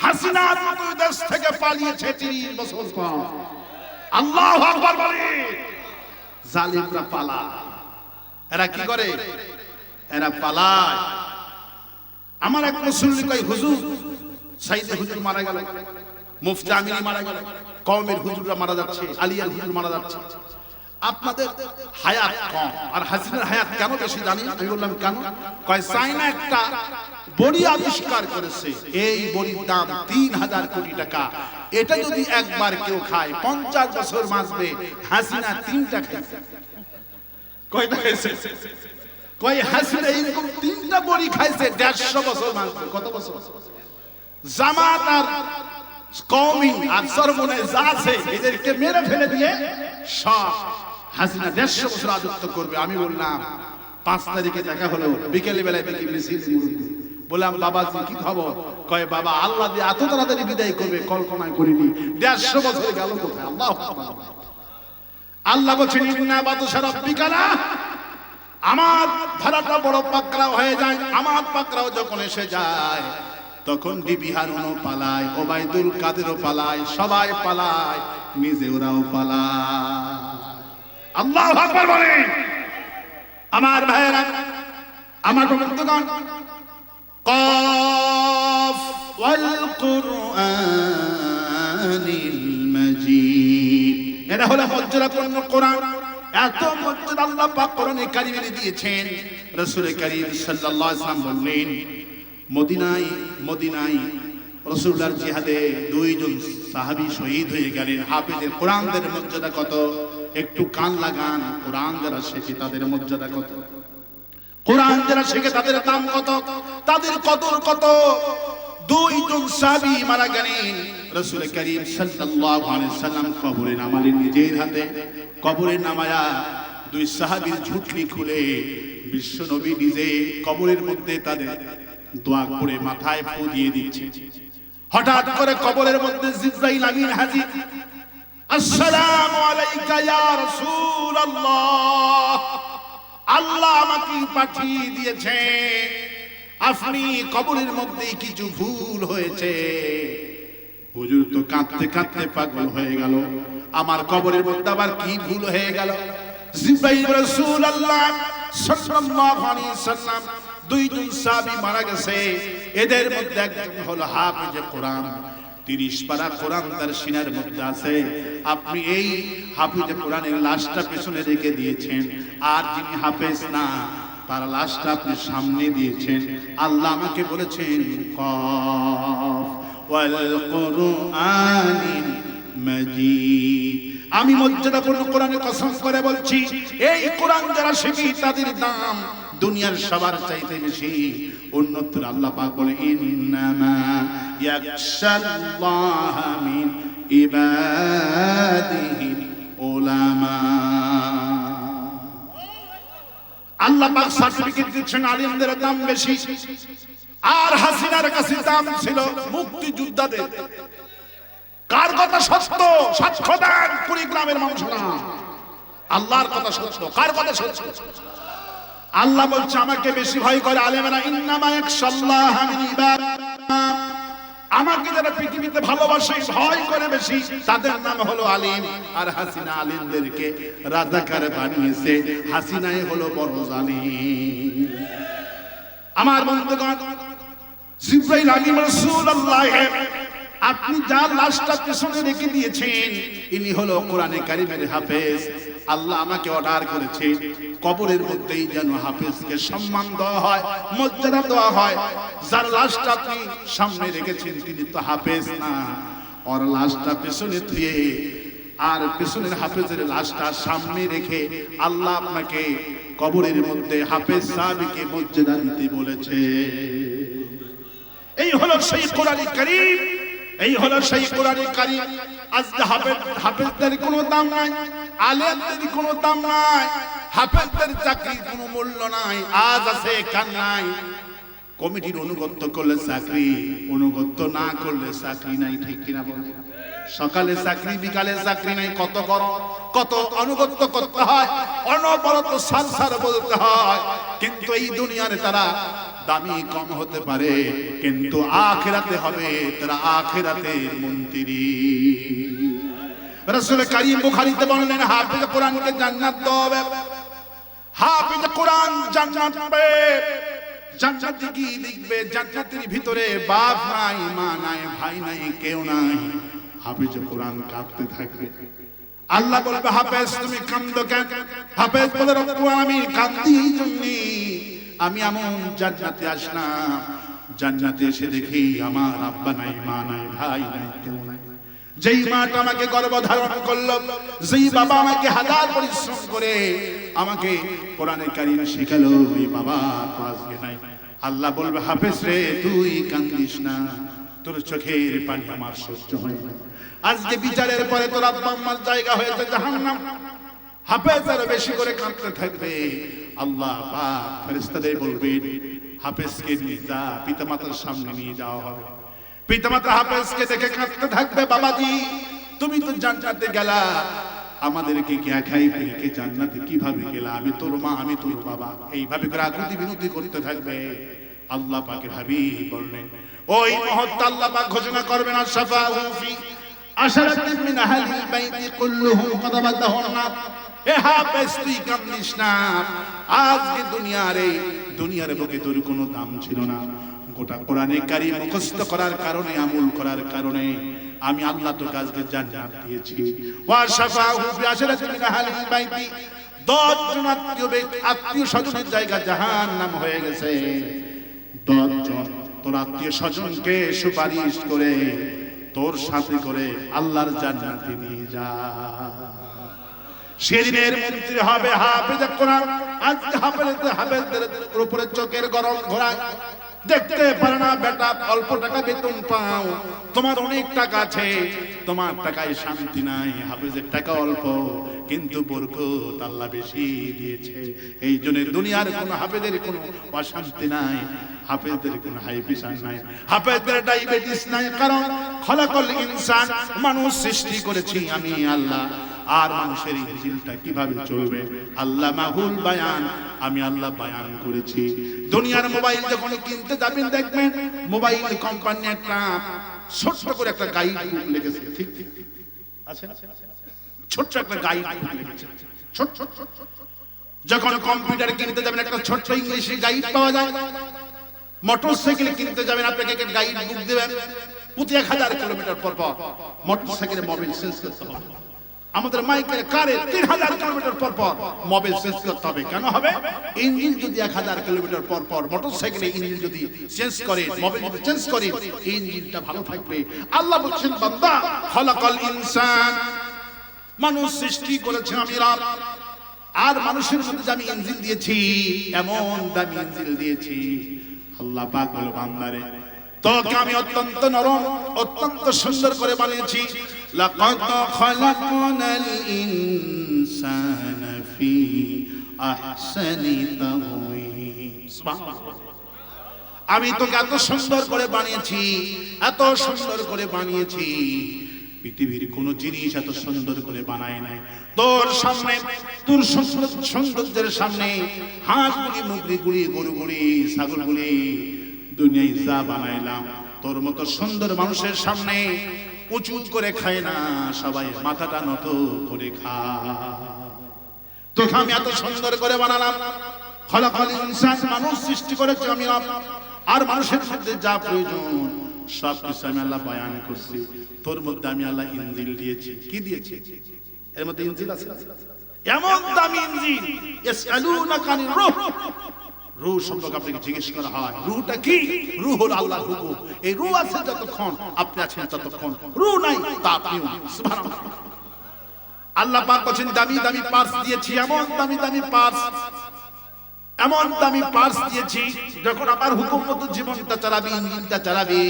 হাসিনার মতো দেশ থেকে পালিয়েছে 30 বছর পর। আল্লাহু আকবার বলেন। জালিমরা পালায়। এরা কি করে? এরা পালায়। আমার এক মুসল্লি কই হুজুর সাইদ হুজুর মারা গেল, মুফতি আমিনী মারা গেল, কওমের হুজুররা মারা যাচ্ছে, আলিয়ার হুজুর মারা যাচ্ছে, আপনাদের হায়াত কম আর হাসিনার হায়াত কেন বেশি জানি? আমি বললাম কেন? কয় চায়না একটা বড়ি আবিষ্কার করেছে, এই বড়ির দাম 3000 কোটি টাকা। এটা যদি একবার কেউ খায় 50 বছর বাঁচবে। হাসিনা 3টা খাইছে। কয়টা খাইছে? কয় হাসিনা এরকম 3টা বড়ি খাইছে 150 বছর বাঁচবে। কত বছর? জামাত আর কওমি আর সরমনে যা আছে এদেরকে মেরে ফেলে দিয়ে সব হাসিনা 150 বছর রাজত্ব করবে। আমি বললাম 5 তারিখে দেখা হলো, বিকেল বেলায় দেখি মিছিল মুরব্বি। বললাম বাবাজি কি খবর? কয় বাবা আল্লাহ দিয়ে এত তাড়াতাড়ি বিদায় করবে কল্পনাই করিনি। 150 বছর গেল কোথায়? আল্লাহু আকবার। আল্লাহ বলেন ইন্না বাতুশা রাব্বিকা লা, আমার ধারাটা বড় পাকড়াও হয়ে যায়। আমার পাকড়াও যখন এসে যায় তখন বিবি হারুনও পালায়, ওবাইদুল কাদেরও পালায়, সবাই পালায়, নিজে ওরাও পালায়। আল্লাহু আকবার বলেন। আমার ভাইয়েরা, আমার বন্ধুগণ, কফ ওয়াল কুরআনিল মাজিদ, এটা হলো মর্যাদাপূর্ণ কোরআন। এত মর্যাদা আল্লাহ পাক কোরআনে কারিমে দিয়েছেন। রাসূল কারীম সাল্লাল্লাহু আলাইহি ওয়াসাল্লাম বললেন মদিনায় রাসূলুল্লাহর জিহাদে 2 জন সাহাবী শহীদ হয়ে গেলেন। হাফেজের কোরআনদের মর্যাদা কত একটু কান লাগান। কোরআন যারা শেখে তাদের মর্যাদা কত, কোরআন যারা শেখে তাদের দাম কত, তাদের কদর কত। 2 জন সাহাবী মারা গেলেন। রাসূল কারীম সাল্লাল্লাহু আলাইহি ওয়াসাল্লাম কবরে নামালেন নিজের হাতে। কবরে নামায়া 2 সাহাবীর ঝুঁটনি খুলে বিশ্ব নবী নিজে কবরের মধ্যে তাদের দোয়া করে মাথায় ফু দিয়ে দিচ্ছে। হঠাৎ করে কবরের মধ্যে জিবরাইল আমিন হাজির। আসসালামু আলাইকা ইয়া রাসূলুল্লাহ, আল্লাহ আমাকে পাঠিয়ে দিয়েছে, আপনি কবরের মধ্যে কিছু ভুল হয়েছে। হুজুর তো কাঁদতে কাঁদতে পাগল হয়ে গেল, আমার কবরের মধ্যে আবার কি ভুল হয়ে গেল? জিবরাইল রাসূলুল্লাহ সাল্লাল্লাহু আলাইহি ওয়াসাল্লাম 2 জন সাহাবী মারা গেছে। এদের মধ্যে একজন হলো হাফেজে কোরআন, 30 পারা কোরআন তার সিনার মধ্যে আছে। আপনি এই হাফেজে কোরআনের লাশটা পেছনে রেখে দিয়েছেন, আর যিনি হাফেজ না তার লাশটা আপনি সামনে দিয়েছেন। আল্লাহ আমাকে বলেছেন কফ ওয়াল কুরআনিল মাজিদ। আমি মর্যাদাপূর্ণ কোরআনের কসম করে বলছি, এই কোরআন যারা শিখি তাদের দাম দুনিয়ার সবার চাইতে বেশি। অন্যত্র আল্লাহ পাক বলে ইন্নামা ইয়াখশাল্লাহ মিন ইবাদিহিল উলামা। আল্লাহ পাক সার্টিফিকেট দিচ্ছেন আলেমদের দাম বেশি। আর হাসিনার কাছে দাম ছিল মুক্তিযোদ্ধাদের। কার কথা সত্য? সাক্ষ্য দেন কুড়িগ্রামের মানুষরা। আল্লাহর কথা সত্য। কার কথা সত্য? আল্লাহ বলছে আমাকে বেশি ভয় করে আলেমেরা, ইন্নামা ইয়াখশাল্লাহ মিন ইবাদিহি, আমাকে যারা পৃথিবীতে ভালোবাসে ভয় করে বেশি তাদের নাম হলো আলিম। আর হাসিনা আলিমদেরকে রাজাকার বানিয়েছে, হাসিনাই হলো বড় জালিম। আমার বন্ধুগণ, জিবরাইল আমিন রাসূলুল্লাহ, আপনি যার লাশটা পেছনে রেখে দিয়েছেন ইনি হলো কোরআনে কারীমের হাফেজ। আল্লাহ আমাকে অর্ডার করেছে কবরের মধ্যেই যেন হাফেজকে সম্মান দেওয়া হয়, মর্যাদা দেওয়া হয়। যার লাশটা আপনি সামনে রেখেছেন তিনি তো হাফেজ না, ওর লাশটা পেছনে থুয়ে আর পেছনের হাফেজের লাশটা সামনে রেখে আল্লাহ আপনাকে কবরের মধ্যে হাফেজ সাহেবকে মর্যাদা দিতে বলেছে। এই হলো সেই কোরআনে কারীম, এই হলো সেই কোরআনে কারীম। আজকে হাফেজদের কোনো দাম নাই, আলেমদের কোনো দাম নাই, হাফেজদের চাকরির কোনো মূল্য নাই। আজ আছে কাল নাই। কমিটির অনুগত্য করলে চাকরি, অনুগত্য না করলে চাকরি নাই, ঠিক কিনা বলেন? সকালে চাকরি বিকালে চাকরি নাই, কত গরম, কত অনুগত্য করতে হয়, অনবরত সার সার বলতে হয়। কিন্তু এই দুনিয়ারে তারা দামি কম হতে পারে, কিন্তু আখিরাতে হবে তারা আখিরাতের মন্ত্রী। রাসূল কারীম বুখারীতে বললেন হাফেজ কোরআনকে জান্নাত দেবে, হাফেজ কোরআন জান্নাত পাবে। জান্নাতে কি দেখবে? জান্নাতের ভিতরে বাপ নাই, মা নাই, ভাই নাই, কেউ নাই। হাফেজ কোরআন কাঁদতে থাকবে। আল্লাহ বলবে হাফেজ তুমি কাঁদো কেন? হাফেজ বলে রব্বুল আলামিন কাঁদি এই জন্যে আমি এমন জান্নাতে আসলাম, জান্নাতে এসে দেখি আমার আব্বা নাই, মা নাই, ভাই নাই, কেউ নাই। যেই মাটা আমাকে গর্ভধারণ করলো, যেই বাবা আমাকে হাজার পরিশ্রম করে আমাকে কোরআনে কারীম শেখালো, ওই বাবা তো আজকে নাই। আল্লাহ বলবে হাফেজ রে তুই কান্দিস না, তোর চোখের পানি আমার সহ্য হয় না। আজকে বিচারের পরে তোর আব্বা আম্মার জায়গা হয়েছে জাহান্নাম। হাফেজ আরো বেশি করে কাঁদতে থাকবে। আল্লাহ পাক ফেরেশতাদের বলবেন হাফেজকে নিয়ে যা, পিতামাতার সামনে নিয়ে যাওয়া হবে। পিতামাতা হাফেজকে দেখে কাঁদতে থাকবে, বাবাজি তুমি তো জান্নাতে গেলা, আমাদেরকে কি একাই রেখে জান্নাতে কিভাবে গেলা? আমি তোর মা, আমি তোর বাবা। এইভাবে করে আকুতি বিনতি করতে থাকবে। আল্লাহ পাকের হাবিব বললেন ওই মুহূর্তে আল্লাহ পাক ঘোষণা করবেন আশফাউ ফি আশরাতিন মিন আহলিল বাইতি কুল্লুহুম কদ বাদাহুন্না। এ হাফেজ তুই কাঁদিস না, আজকে দুনিয়ার বুকে তোর কোনো দাম ছিল না। গোটা কোরআনে কারীম মুখস্থ করার কারণে, আমল করার কারণে আমি আল্লাহ তোর কাছে জান্নাত দিয়েছি। ওয়া শাফাউ ফি আশরাতিন মিন আহলিল বাইতি, 10 জন আত্মীয় স্বজনের জায়গা জাহান্নাম হয়ে গেছে। 10 জন তোর আত্মীয় স্বজনকে সুপারিশ করে তোর সাথে করে আল্লাহর জান্নাতে নিয়ে যা। সেদিনের মন্ত্রী হবে হাফেজ কোরআন। আজকে হাফেজদের উপরে চোখের গরম ঘোরায়, দেখতে পারে না বেটা, অল্প টাকা বেতন পাও, তোমার অনেক টাকা আছে, তোমার টাকায় শান্তি নাই। হাফেজের টাকা অল্প কিন্তু বরকত আল্লাহ বেশি দিয়েছে। এই জন্য দুনিয়ার কোনো হাফেজের কোনো অশান্তি নাই, হাফেজদের কোনো হাই প্রেশার নাই, হাফেজদের ডায়াবেটিস নাই। কারণ খলাকল ইনসান, মানুষ সৃষ্টি করেছি আমি আল্লাহ। আর মানুষের ইনজিলটা কিভাবে চলবে আল্লাহ মাহুল বায়ান, আমি আল্লাহ বায়ান করেছি। দুনিয়ার মোবাইল যখন কিনতে যাবেন দেখবেন মোবাইল কোম্পানি একটা ছোট্ট করে একটা গাইড বুক লিখেছে, ঠিক আছে, ছোট্ট একটা গাইড বুক লিখেছে। যখন কম্পিউটার কিনতে যাবেন একটা ছোট্ট ইংলিশে গাইড পাওয়া যায়। মোটরসাইকেল কিনতে যাবেন আপনাকে একটা গাইড বুক দেবেন। প্রতি 1000 কিলোমিটার পর পর মোটরসাইকেলের মোবাইল চেঞ্জ করতে হবে। আমাদের মাইকের কারে 3000 কিলোমিটার পর পর মোবাইল চেঞ্জ করতে হবে। কেন হবে? ইঞ্জিন যদি 1000 কিলোমিটার পর পর মোটরসাইকেলে ইঞ্জিন যদি চেঞ্জ করে, মোবাইল যদি চেঞ্জ করে, ইঞ্জিনটা ভালো থাকবে। আল্লাহ বলছেন বান্দা খলাকাল ইনসান, মানুষ সৃষ্টি করেছে আমি রব। আর মানুষের মধ্যে আমি ইঞ্জিন দিয়েছি, এমন দামি ইঞ্জিন দিয়েছি। আল্লাহ পাক বলে বান্দারে তোকে আমি অত্যন্ত নরম, অত্যন্ত সুন্দর করে বানিয়েছি। লাকাদ খলাকনাল ইনসানা ফি আহসানি তাকওয়িম। সুবহানাল্লাহ। আমি তোকে এত সুন্দর করে বানিয়েছি, এত সুন্দর করে বানিয়েছি, পৃথিবীর কোন জিনিস এত সুন্দর করে বানায় নাই। তোর সামনে, তোর সৌন্দর্যের সামনে হাঁসগুলি, মুরগিগুলি, গরুগুলি, ছাগলগুলি, দুনিয়ায় যা বানাইলাম তোর মতো সুন্দর মানুষের সামনে উঁচু করে খায় না, সবাই মাথাটা নত করে খায়। তোকে আমি এত সুন্দর করে বানালাম, খলাকাল ইনসান, মানুষ সৃষ্টি করেছে আমি, আর মানুষের মধ্যে যা প্রয়োজন সব কিছু আমি আল্লাহ বয়ান করছি। তোর মধ্যে আমি আল্লাহ ইনজিল দিয়েছি। কি দিয়েছি? এর মধ্যে ইনজিল আছে, এমন দামি ইনজিল। ইয়াসআলুনাকা আনির রূহ, রূহ সম্পর্কে আপনাকে জিজ্ঞেস করা হয়। রূহটা কি? রূহ হলো আল্লাহর হুকুম। এই রূহ আছে যতক্ষণ আপনি আছেন ততক্ষণ, রূহ নাই তা আপনিও। সুবহানাল্লাহ। আল্লাহ পাক বলেন দামি দামি পার্স দিয়েছি, এমন দামি দামি পার্স, এমন দামি পার্স দিয়েছি, যখন আমার হুকুম মতো জীবনটা চালাবি, ইঞ্জিনটা চালাবি,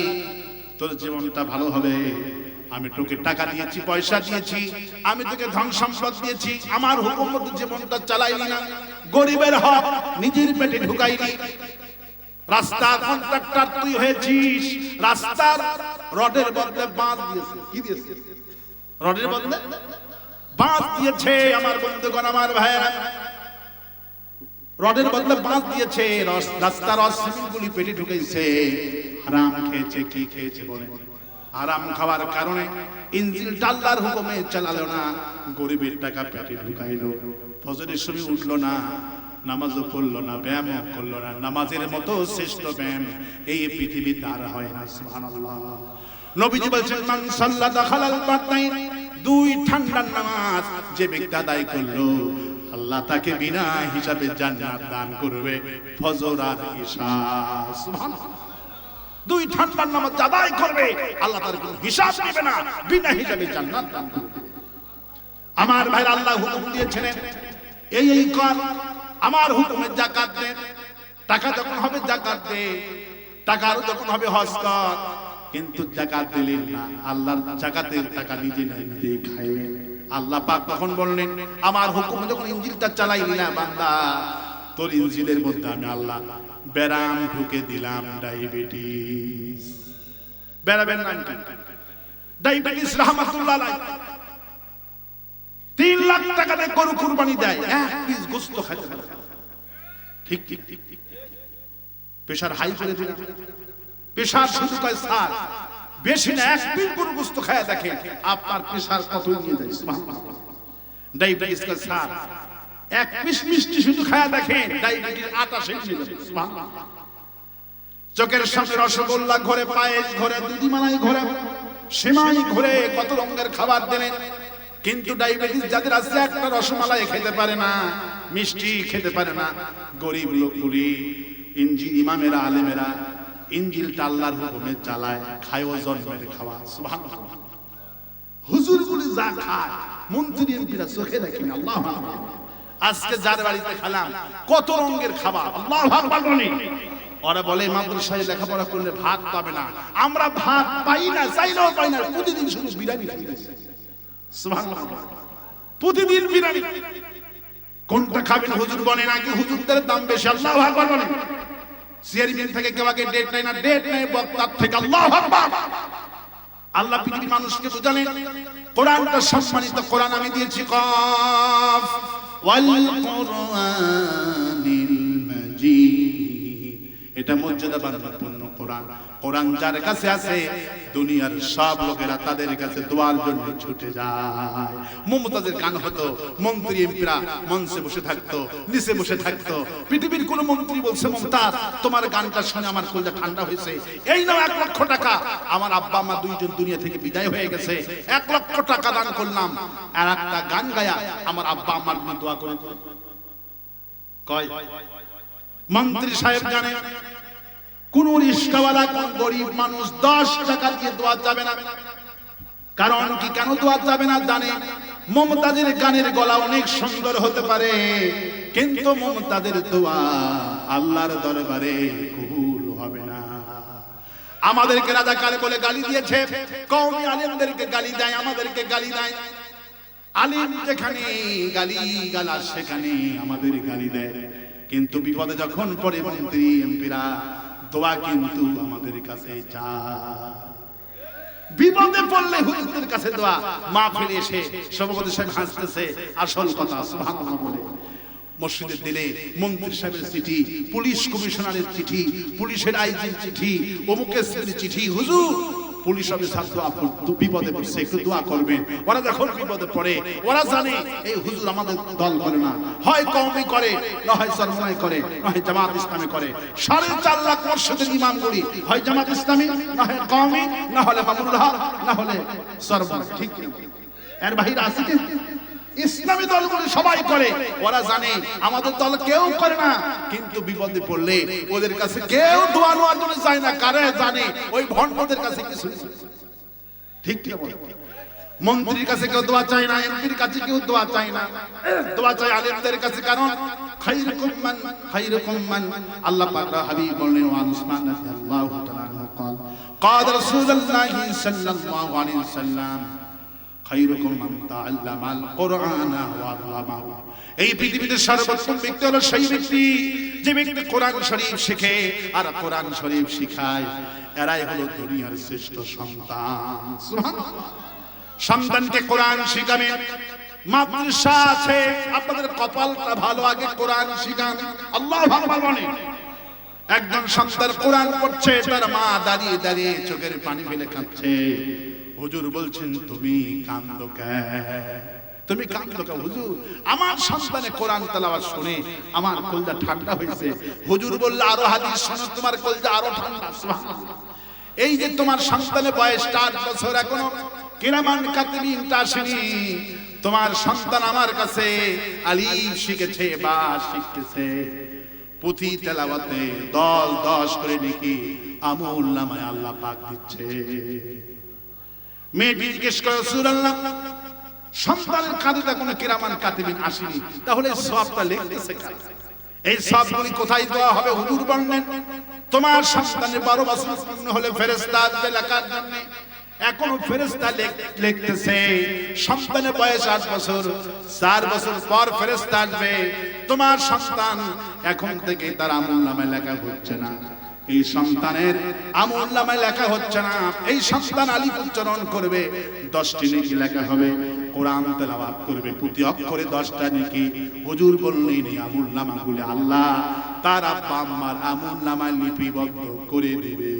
তোর জীবনটা ভালো হবে। আমি তোকে টাকা দিয়েছি, পয়সা দিয়েছি, আমি তোকে ধন সম্পদ দিয়েছি, আমার হুকুম মতো জীবনটা চালাইলি না, গরিবের হক নিজের পেটে ঢুকাইলি। রাস্তা কন্ট্রাক্টর তুই হয়েছিস, রাস্তার রডের বদলে বাঁধ দিয়েছে। কি দিয়েছে? রডের বদলে বাঁধ দিয়েছে। আমার বন্ধুগণ, আমার ভাইয়েরা, রডের বদলে বাঁধ দিয়েছে, রাস্তার সিমেন্টগুলি পেটে ঢুকেছে। হারাম খেয়েছে। কি খেয়েছে বলে? হারাম খাওয়ার কারণে ইনজিলটা আল্লাহর হুকুমে চালালো না, গরিবের টাকা পেটে ঢুকাইলো। ফজরের সময় উঠলো না, নামাজও পড়লো না, ব্যায়ামও করলো না। নামাজের মতো শ্রেষ্ঠ ব্যায়াম এই পৃথিবীতে আর হয় না। সুবহানাল্লাহ। নবীজি বলেছেন মান সাল্লা দাখালাল বাতাইন, দুই ঠান্ডার নামাজ যে ব্যক্তি আদায় করলো, আল্লাহ তাকে বিনা হিসাবে জান্নাত দান করবে, ফজর আর ইশা। সুবহানাল্লাহ। দুই ঠান্ডার নামাজ আদায় করবে, আল্লাহ তার কোনো হিসাব নেবে না, বিনা হিসাবে জান্নাত দান করবে। আমার ভাই, আল্লাহ হুকুম দিয়েছেন এই কর, আমার হুকুমে যাকাত দে। টাকা যখন হবে যাকাত দে, টাকার যখন হবে হজ কর। কিন্তু যাকাত দিলেন না, আল্লাহর যাকাতের টাকা নিজে নিজে খাইলেন। আল্লাহ পাক তখন বললেন, আমার হুকুমে যখন ইনজিলটা চালাইলি না বান্দা, তোর ইনজিলের মধ্যে আমি আল্লাহ ব্যারাম ঢুকে দিলাম, ডায়াবেটিস। ব্যারামের নাম কি? ডায়াবেটিস। রাহমাতুল্লাহ আলাইহি 3 লাখ টাকা দিয়ে গরু কুরবানি দেয়, এক পিস গোশত খাইতে পারে। ঠিক ঠিক ঠিক। প্রেসার হাই করে দিল, প্রেসার শুধু কয় স্যার বেশি না, এক পিস গরু গোশত খায় দেখেন আপনার প্রেসার কত নিয়ে যায়। সুবহানাল্লাহ। ডায়াবেটিস কা স্যার এক পিস মিষ্টি শুধু খায়া দেখেন, ডায়াবেটিস 28 নিয়ে যাবে। সুবহানাল্লাহ। চোখের সামনে রসগোল্লা ঘরে, পায়েস ঘরে, দুধমালাই ঘরে, সেমাই ঘরে, কত রঙের খাবার দেবেন, কিন্তু ডায়াবেটিস যাদের আছে একটা রসমালাই খেতে পারে না, মিষ্টি খেতে পারে না। গরিব লোকগুলি, ইনজিল ইমামেরা, আলেমেরা ইনজিলটা আল্লাহর হুকুমে চালায়, খায় জন্মের খাওয়া। সুবহানাল্লাহ। হুজুরগুলি যা খায়, মন্ত্রী এমপিরা চোখে দেখেন। আল্লাহু আকবার। আজকে যার বাড়িতে খেলাম কত রঙের খাবার। আল্লাহু আকবার বলেন। ওরা বলে মাদ্রাসায় লেখাপড়া করলে ভাত পাবে না। আমরা ভাত পাই না, চাইলেও পাই না, প্রতিদিন শুধু বিরিয়ানি খাইতেছি। সুবহানাল্লাহ। প্রতিদিন বিরিয়ানি। কোনটা খাবেন হুজুর বলে নাকি হুজুরদের দাম বেশি। আল্লাহু আকবার বলেন। চেয়ারম্যান থেকে কেউ আগে ডেট নাই না, ডেট নাই বক্তার থেকে। আল্লাহু আকবার। আল্লাহ পৃথিবীর মানুষকে বুঝালেন কোরআনটা সম্মানিত। কোরআন আমি দিয়েছি কফ ওয়াল কোরআনিল মাজিদ, এটা মর্যাদাপূর্ণ কোরআন। কোরআন যার কাছে আছে দুনিয়ার সব লোকেরা তাদের কাছে দোয়ার জন্য ছুটে যায়। মুমতাজের গান হতো, মন্ত্রী এমপিরা মঞ্চে বসে থাকতো, নিচে বসে থাকতো। পৃথিবীর কোন মন্ত্রী বলছে মুমতাজ তোমার গানটা শুনে আমার কলিজা ঠান্ডা হয়েছে, এই নাও 1 লক্ষ টাকা। আমার আব্বা আম্মা দুইজন দুনিয়া থেকে বিদায় হয়ে গেছে, 1 লক্ষ টাকা দান করলাম, আর একটা গান গায়া আমার আব্বা আম্মার জন্য দোয়া করে। কয় মন্ত্রী সাহেব জানে কোন রিস্কাওয়ালা, কোন গরিব মানুষ 10 টাকা দিয়ে দোয়া যাবে না। কারণ কি কেন দোয়া যাবে না জানে? মুমতাজের গানের গলা অনেক সুন্দর হতে পারে, কিন্তু মুমতাজের দোয়া আল্লাহর দরবারে কবুল হবে না। আমাদেরকে রাজাকার বলে গালি দিয়েছে, কওমি আলেমদেরকে গালি দেয়, আমাদেরকে গালি দেয়। আলেম যেখানে গালি গালা সেখানে আমাদের গালি দেয়, কিন্তু বিপদে যখন পড়ে মন্ত্রী এমপিরা দোয়া কিন্তু আমাদের কাছে চায়। বিপদে পড়লে হুজুরদের কাছে দোয়া, মাহফিলে এসে সভাপতি সাহেব হাসতেছে, আসল কথা সুবহানাল্লাহ বলে। মসজিদের দিলে মন্ত্রী সাহেবের চিঠি, পুলিশ কমিশনারের চিঠি, পুলিশের আইজির চিঠি, অমুকের চিঠি, হুজুর পুলিশ অফিসার বিপদে পড়ছে, একটু দোয়া করবেন। ওরা যখন বিপদে পড়ে ওরা জানে এই হুজুর আমাদের দল করে না, হয় কওমি করে, না হয় সরমনাই করে, না হয় জামাত ইসলামী করে। 4.5 লাখ মসজিদের ইমামগুলি হয় জামাত ইসলামী, না হয় কওমি, না হলে মামুনুল হক, না হলে সরমনাই। ঠিক না? এর বাহিরে আছে কি? ইসলামী দলগুলো সবাই করে। ওরা জানে আমাদের দল কেউ করে না, কিন্তু বিপদে পড়লে ওদের কাছে কেউ দোয়া নেওয়ার জন্য যায় না। কারে জানে? ওই ভণ্ডদের কাছে কিছু। ঠিক কি বল? মন্ত্রীর কাছে কেউ দোয়া চায় না, এমপির কাছে কেউ দোয়া চায় না, দোয়া চায় আলেমদের কাছে। কারণ খায়রুকুম মান আল্লাহ পাক হাবিব বলেন ওয়া উসমান রাদিয়াল্লাহু তাআলা আনহু قال قال رسول الله صلى الله عليه وسلم খায়রুকুম মান তাআল্লামাল কুরআনা ওয়া আল্লামাহু। এই পৃথিবীতে সর্বোত্তম ব্যক্তি হলো সেই ব্যক্তি যে ব্যক্তি কোরআন শরীফ শেখে আর কোরআন শরীফ শিখায়। এরাই হলো দুনিয়ার শ্রেষ্ঠ সন্তান। সুবহানাল্লাহ। সন্তানকে কোরআন শিখাবেন। মাদ্রাসা আছে, আপনাদের কপালটা ভালো, আগে কোরআন শিখান। আল্লাহ ভালো বলে। একজন সন্তান কোরআন পড়ছে, তার মা দাঁড়িয়ে দাঁড়িয়ে চোখের পানি ফেলে কাঁদছে। হুজুর বলছেন তুমি কাঁদো কেন? তুমি কাঁদো কেন হুজুর? আমার সন্তানে কোরআন তেলাওয়াত শুনে আমার কলজা ঠান্ডা হয়েছে। হুজুর বলল আরো হাদিস শোনো, তোমার কলজা আরো ঠান্ডা। সুবহানাল্লাহ। এই যে তোমার সন্তানের বয়স 8 বছর, এখনো কিরামান কাতিবিনটা আসেনি। তোমার সন্তান আমার কাছে আলিফ শিখেছে বা শিখতেছে। পুঁথি তেলাওয়াতে 10 করে নাকি আমল নামায় আল্লাহ পাক দিচ্ছে। মেয়েটি জিজ্ঞেস করে রাসূলুল্লাহ, সন্তানের কাঁধে কোনো কিরামান কাতিবিন আসেনি, তাহলে সওয়াবটা লিখতেছে কার? এই সওয়াবগুলি কোথায় দেওয়া হবে? হুজুর বললেন তোমার সন্তানের 12 বছর পূর্ণ হলে ফেরেশতা আসবে লেখার জন্য। এখনো ফেরেশতা লিখতেছে। সন্তানের বয়স 8 বছর, 4 বছর পর ফেরেশতা আসবে। তোমার সন্তান এখন থেকে তার আমলনামায় লেখা হচ্ছে না। এই সন্তানের আমলনামায় লেখা হচ্ছে না। এই সন্তান আলিফ উচ্চারণ করবে, 10টি নেকি লেখা হবে। কোরআন তেলাওয়াত করবে, প্রতি অক্ষরে 10টা নেকি। হুজুর বললেন এই আমলনামাগুলো আল্লাহ তার আব্বা আম্মার আমলনামায় লিপিবদ্ধ করে দিবে।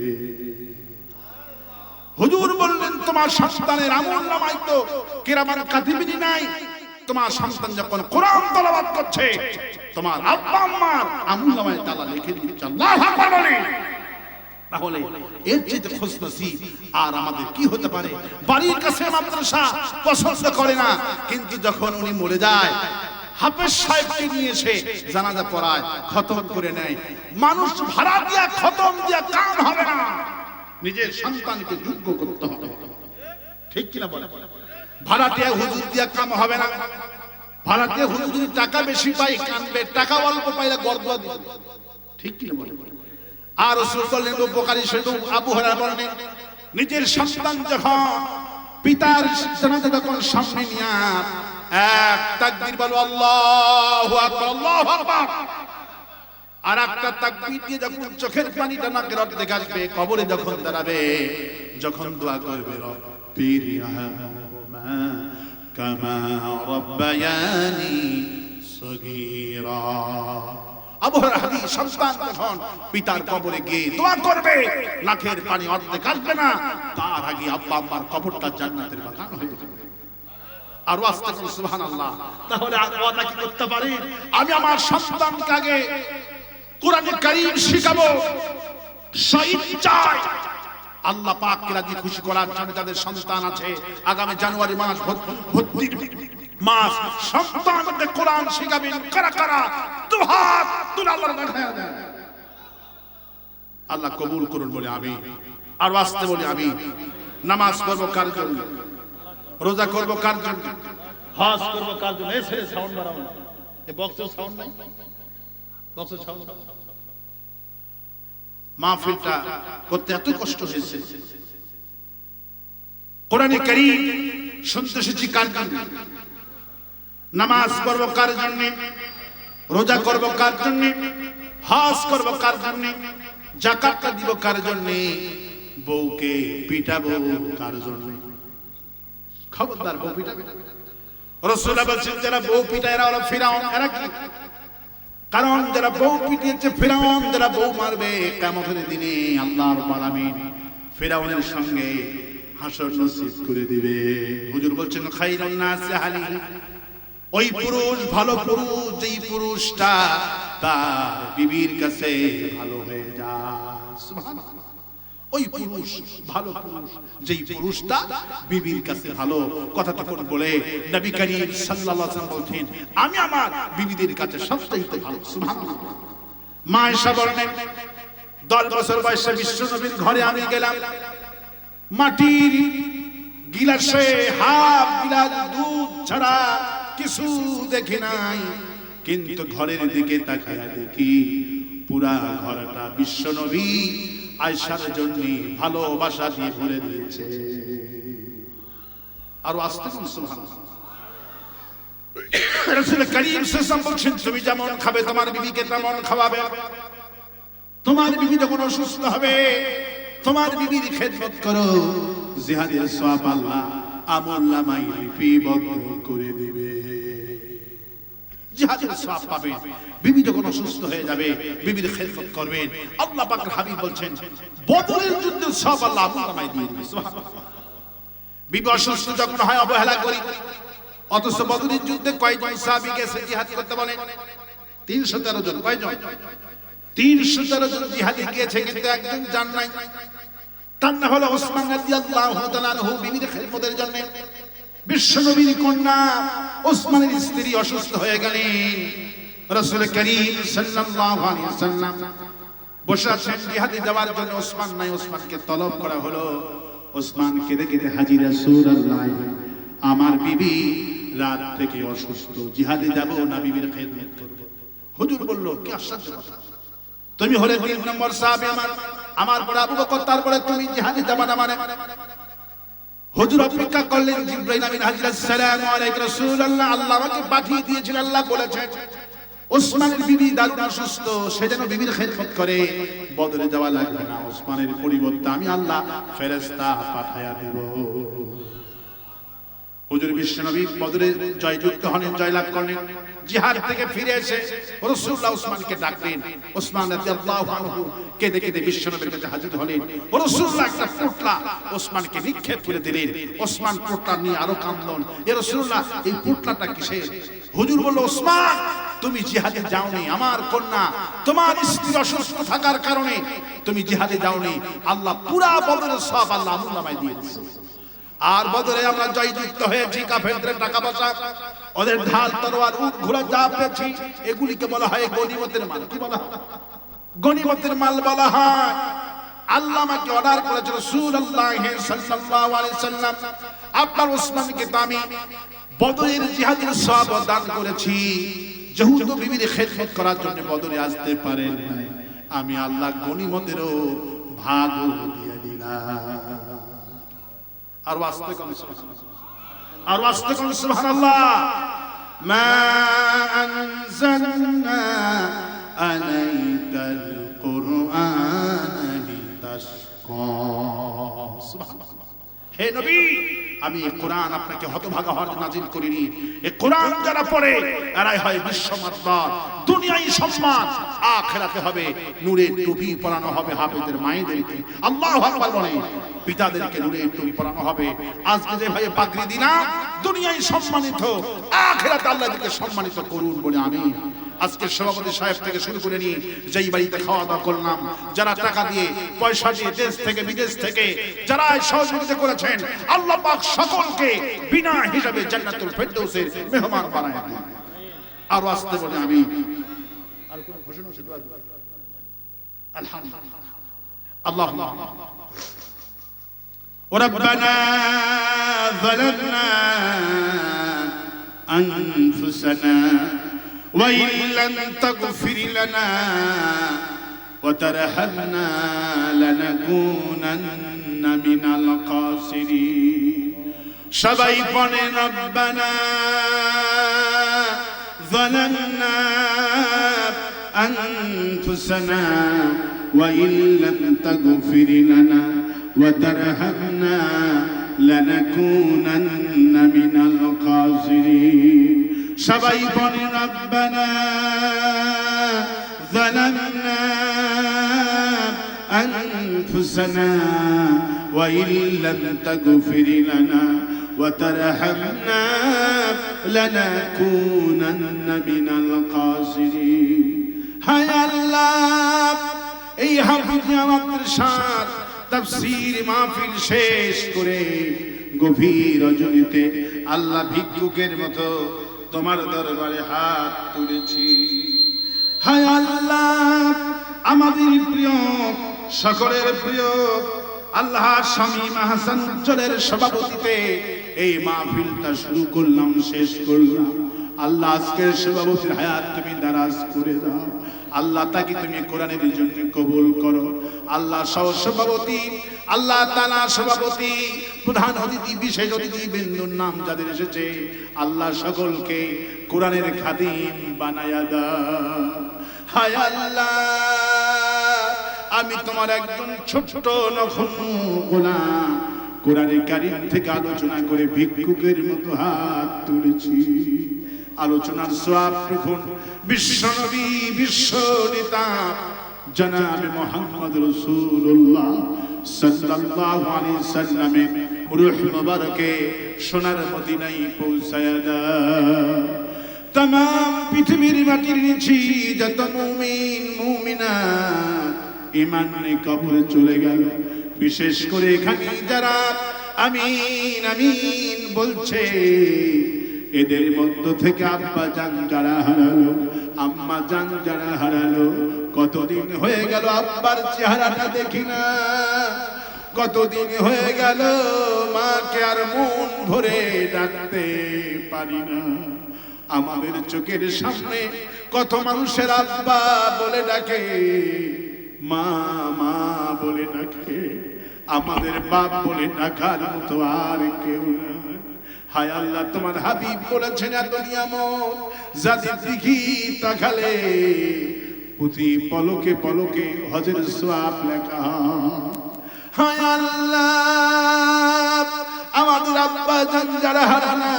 হুজুর বললেন তোমার সন্তানের আমলনামায় তো কিরামান কাতিবিন নাই। তোমার সন্তান যখন কোরআন তেলাওয়াত করছে, তোমার আব্বা আম্মার আমলনামায় তাআলা লিখে দিচ্ছে। আল্লাহু আকবার বলেন। তাহলে এর চেয়ে খুশনসিব আর আমাদের কি হতে পারে? বাড়ির কাছে মাদ্রাসা পছন্দ করে না, কিন্তু যখন উনি মরে যায় হাফেজ সাহেবকে নিয়ে এসে জানাজা পড়ায়, খতম করে নেয়। মানুষ ভাড়া দিয়া খতম দিয়া কাম হবে না, নিজের সন্তানকে যোগ্য করতে হবে। ঠিক কিনা বলে? ভাড়াটিয়া হুজুর দিয়া কাম হবে না। ভাড়াটিয়া হুজুর যদি টাকা বেশি পাই কানবে, টাকা অল্প পাইলে গর্ব দিবে। ঠিক কিনা বলে? আর রাসূল বললেন বুখারী শরীফ আবু হুরায়রা বলেন নিজের সন্তান যখন পিতার জানাজা যখন সামনে নিয়া এক তাকবীর বলো আল্লাহু আকবার, আল্লাহু আকবার, আর একটা তাকবীর দিয়ে যখন চোখের পানিটা নাকের অর্ধেক আসবে, কবরে যখন দাঁড়াবে, যখন দোয়া করবে রব্বি রহমহুমা কামা রাব্বায়ানি সগীরা। আবু হুরায়রা হাদিস, সন্তান যখন পিতার কবরে গিয়ে দোয়া করবে, নাকের পানি অর্ধেক আসবে না, তার আগে আব্বা আম্মার কবরটা জান্নাতের বাগান হয়ে যাবে। আর ওয়াস্তে করুন সুবহানাল্লাহ। তাহলে ওয়াদা কি করতে পারি? আমি আমার সন্তানকে আগে কোরআনে কারীম শিখাবো, স্বেচ্ছায় আল্লাহ পাককে রাজি খুশি করার জন্য যাদের সন্তান আছে, আগামী জানুয়ারি মাস ভর্তি মাস, সন্তানকে কোরআন শিখাবেন। কারা কারা দুহাত তুলে আল্লাহর দেখায়া দেন। আল্লাহ কবুল করুন বলে আমি। আর ওয়াস্তে বলি আমি। নামাজ পড়বো কার জন্য? রোজা করবো কার জন্য? হজ করবো কার জন্য? এসে সাউন্ড বাড়াবো না, এই বক্সের সাউন্ড নাই, বক্সের সাউন্ড। মাহফিলটা করতে এত কষ্ট হয়েছে। কোরআনে কারীম শুনতে এসেছি কার জন্য? নামাজ পড়বো কার জন্য? রোজা করবো কার জন্য? হজ করবো কার জন্য? যাকাতটা দিব কার জন্য? বউকে পিটাবো কার জন্য? খবরদার বউ পিটাবে। রাসূলুল্লাহ বলেছেন যারা বউ পিটায় এরা হলো ফিরাউন। এরা কি? কারণ যারা বউ পিটিয়েছে ফিরাউন, যারা বউ মারবে কিয়ামতের দিনে আল্লাহ রাব্বুল আলামিন ফিরাউনের সঙ্গে হাসর নসিব করে দিবে। হুজুর বলছেন খায়রুন নাসি আলী, ওই পুরুষ ভালো পুরুষ যেই পুরুষটা তার বিবির কাছে ভালো হয়ে যায়। সুবহানাল্লাহ। ওই পুরুষ ভালো পুরুষ যেই পুরুষটা বিবির কাছে ভালো। কথা তখন বলে নবী করিম সাল্লাল্লাহু আলাইহি ওয়াসাল্লাম বলেন আমি আমার বিবিদের কাছে সবচাইতে ভালো। সুবহানাল্লাহ। মা আয়েশা বলেন 10 বছর বয়সে বিশ্ব নবীর ঘরে আমি গেলাম, মাটির গিলাসে হাফ গিলাস দুধ ছাড়া কিছু দেখি নাই, কিন্তু ঘরের দিকে তাকায়া দেখি পুরা ঘরটা বিশ্ব নবী আয়েশার জন্য ভালোবাসা দিয়ে ভরে দিয়েছে। আর আস্তে কোন সুবহানাল্লাহ। রাসূল করিম সাল্লাল্লাহু আলাইহি ওয়াসাল্লাম বলেন তুমি যেমন খাবে তোমার বিবিকে তেমন খাওয়াবে। তোমার বিবি যখন অসুস্থ হবে তোমার বিবির খেদমত করো, জিহাদের সওয়াব আল্লাহ আমলনামায় লিপিবদ্ধ করে দিবে। জিহাদের সওয়াব পাবেন। বিবি যখন অসুস্থ হয়ে যাবে বিবির খেদমত করবেন। আল্লাহ পাকের হাবিব বলেন বদরের যুদ্ধের সওয়াব আল্লাহ আমলনামায় দিয়ে দিবে। সুবহানাল্লাহ। বিবি অসুস্থ যখন হয় অবহেলা করি, অথচ বদরের যুদ্ধে কয়জন সাহাবী গেছে জিহাদ করতে বলেন? 313 জন। কয়জন? 313 জন জিহাদে গিয়েছে, কিন্তু একজন যান নাই। তার নাম হলো ওসমান রাদিয়াল্লাহু তাআলা আনহু। বিবির খেদমতের জন্য বিশ্বনবীর কন্যা ওসমানের স্ত্রী অসুস্থ হয়ে গেলেন। রাসূল করিম সাল্লাল্লাহু আলাইহি ওয়াসাল্লাম বসে আছেন জিহাদে যাওয়ার জন্য, ওসমান নাই। ওসমানকে তলব করা হলো। ওসমান কেঁদে কেঁদে হাজির, রাসূলুল্লাহ আমার বিবি রাত থেকে অসুস্থ, জিহাদে যাব না বিবির খেদমত করব। হুজুর বলল কি আশ্চর্য কথা, তুমি হলে 3 নম্বর সাহাবী আমার পরে আবু বকর, তারপরে তুমি জিহাদে যাবে না মানে? হুজুর অপেক্ষা করলেন। জিবরাইল আমিন হাজির, আসসালামু আলাইকুম রাসূলুল্লাহ, আল্লাহ আমাকে পাঠিয়ে দিয়েছেন, আল্লাহ বলেছেন ওসমানের বিবি দারুণ অসুস্থ, সে যেন বিবির খেদমত করে, বদরে যাওয়া লাগবে না, ওসমানের পরিবর্তে আমি আল্লাহ ফেরেশতা পাঠায়া দেব। হুজুর বিশ্বনবী বদরে জয়যুক্ত হলেন, জয়লাভ করলেন। জিহাদ থেকে ফিরে এসে রাসূলুল্লাহ ওসমানকে ডাকলেন। ওসমান রাদিয়াল্লাহু আনহু কেঁদে কেঁদে বিশ্বনবীর কাছে হাজির হলেন। রাসূলুল্লাহ একটা পোটলা ওসমানকে নিক্ষেপ করে দিলেন। ওসমান পোটলা নিয়ে আরো কাঁদলেন, এ রাসূলুল্লাহ এই পোটলাটা কিসের? হুজুর বলল ওসমান তুমি জিহাদে যাওনি, আমার কন্যা তোমার স্ত্রী অসুস্থ থাকার কারণে তুমি জিহাদে যাওনি, আল্লাহ পুরা বদরের সওয়াব আল্লাহ আমলনামায় দিয়ে দিয়েছে। আর বদরে আমরা জয়যুক্ত হয়েছি, কাফেরদের টাকা পয়সা, ওদের ঢাল তরোয়ার উট ঘোড়া যা পেয়েছি এগুলিকে বলা হয় গনিমতের মাল। কি বলা হয়? গনিমতের মাল বলা হয়। আল্লাহ আমাকে অর্ডার করেছিল রাসূলুল্লাহ সাল্লাল্লাহু আলাইহি সাল্লাম, আপনার ওসমানকে তো আমি বদরের জিহাদের সওয়াব দান করেছি, যেহেতু বিবির খেদমত করার জন্য বদরে আসতে পারেন নাই, আমি আল্লাহ গনিমতেরও ভাগ দিয়ে দিলাম। আর ওয়াস্তে কোন সুবহানাল্লাহ, আর ওয়াস্তে কোন সুবহানাল্লাহ। মা আনজালনা আলাইকাল কুরআন লিতাশকা। সুবহানাল্লাহ। হে নবী আমি এই কোরআন আপনাকে হতভাগা হওয়ার জন্য নাযিল করিনি। এই কোরআন যারা পড়ে এরাই হয় বিশ্বমাতবার, দুনিয়ায় সম্মান, আখিরাতে হবে নূরের টুপি পরানো হবে হাফেজের মায়েদেরকে। আল্লাহু আকবার বলে, পিতাদেরকে নূরের টুপি পরানো হবে। আজকে যে ভাই পাগড়ি দিলাম দুনিয়ায় সম্মানিত, আখিরাতে আল্লাহ এদেরকে সম্মানিত করুন বলে আমি আজকে সভাপতি সাহেব থেকে শুরু করে নিয়ে যেই বাড়িতে খাওয়া দাওয়া করলাম, যারা টাকা দিয়ে পয়সা দিয়ে দেশ থেকে বিদেশ থেকে যারা সহযোগিতা করেছেন, আল্লাহ পাক সকলকে বিনা হিসাবে জান্নাতুল ফেরদৌসের মেহমান বানায় দিন। আর আসতে বলে আমি আর কোন ঘোষণা আছে? দোয়া করুন। আলহামদুলিল্লাহ। আল্লাহুম্মা রব্বানা যালামনা আনফুসানা وإن لم تغفر لنا وترحمنا لنكونن من الخاسرين সবাই পড়ে রব্বানা ظلمنا أنفسنا وإن لم تغفر لنا وترحمنا لنكونن من الخاسرين সবাই বলি ربنا ظلمنا أنفسنا وإن لم تغفر لنا وترحمنا لنكونن من الخاسرين হায় আল্লাহ এই হাফিজ আমাদের সাথ তাফসীর মাহফিল শেষ করে গভীর রজনীতে আল্লাহ ভিক্ষুকের মতো তোমার দরবারে হাত তুলেছি হায় আল্লাহ আমাদের প্রিয় সকলের প্রিয় আল্লাহ শামীম হাসান উজ্জ্বলের সভাপতিতে এই মাহফিলটা শুরু করলাম শেষ করলাম আল্লাহ আজকের সভাপতির হায়াত তুমি দারাজ করে দাও আল্লাহ তাকে তুমি কোরআনের জন্য কবুল করো আল্লাহ সভাপতি আল্লাহ তাআলা সভাপতি প্রধান অতিথি বিশেষ অতিথি বিন্দুর নাম যাদের এসেছে আল্লাহ সকলকে কোরআনের খাদিম বানায়া দাও হায় আল্লাহ আমি তোমার একজন ছোট নগণ্য গোলাম কোরআনের কারীম থেকে আলোচনা করে ভিক্ষুকের মতো হাত তুলেছি আলোচনার সওয়াব দেখুন বিশ্বনবী বিশ্ব নেতা জনাব মুহাম্মদ রাসূলুল্লাহ সাল্লাল্লাহু আলাইহি সাল্লামের রূহ মুবারকে সোনার মদিনায় পৌঁছায়া দাও तमाम পৃথিবীর মাটির নিচে যত মুমিন মুমিনাত ঈমান নিয়ে কবরে চলে গেল বিশেষ করে এখানে যারা আমিন আমিন বলছে এদের মধ্য থেকে আব্বা জান যারা হারালো আম্মা জান যারা হারালো কতদিন হয়ে গেল আব্বার চেহারাটা দেখি না কতদিন হয়ে গেল মাকে আর মন ভরে ডাকতে পারি না আমাদের চোখের সামনে কত মানুষের আব্বা বলে ডাকে মা মা বলে ডাকে আমাদের বাপ বলে ডাকার মতো আর কেউ না হায় আল্লাহ তোমার হাবিব বলেছেন এত নিয়ামত যাদের দিকে তাকালে প্রতি পলকে পলকে হজের সওয়াব লেখা হায় আল্লাহ আমাদের আব্বা জান যারা হারানা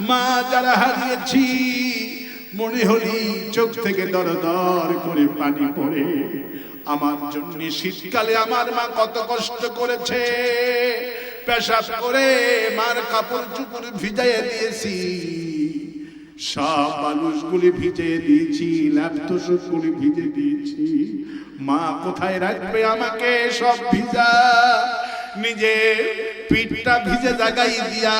মা যারা হারিয়েছি মনে হলি চোখ থেকে দর দর করে পানি পড়ে আমার জন্য শীতকালে আমার মা কত কষ্ট করেছে পেশাব করে মার কাপড় চোপড় ভিজাইয়ে দিয়েছি সব মানুষগুলি ভিজিয়ে দিয়েছি ল্যাপটপগুলি ভিজে দিয়েছি মা কোথায় রাখবে আমাকে সব ভিজা নিজে পিঠটা ভিজে জাগাই দিয়া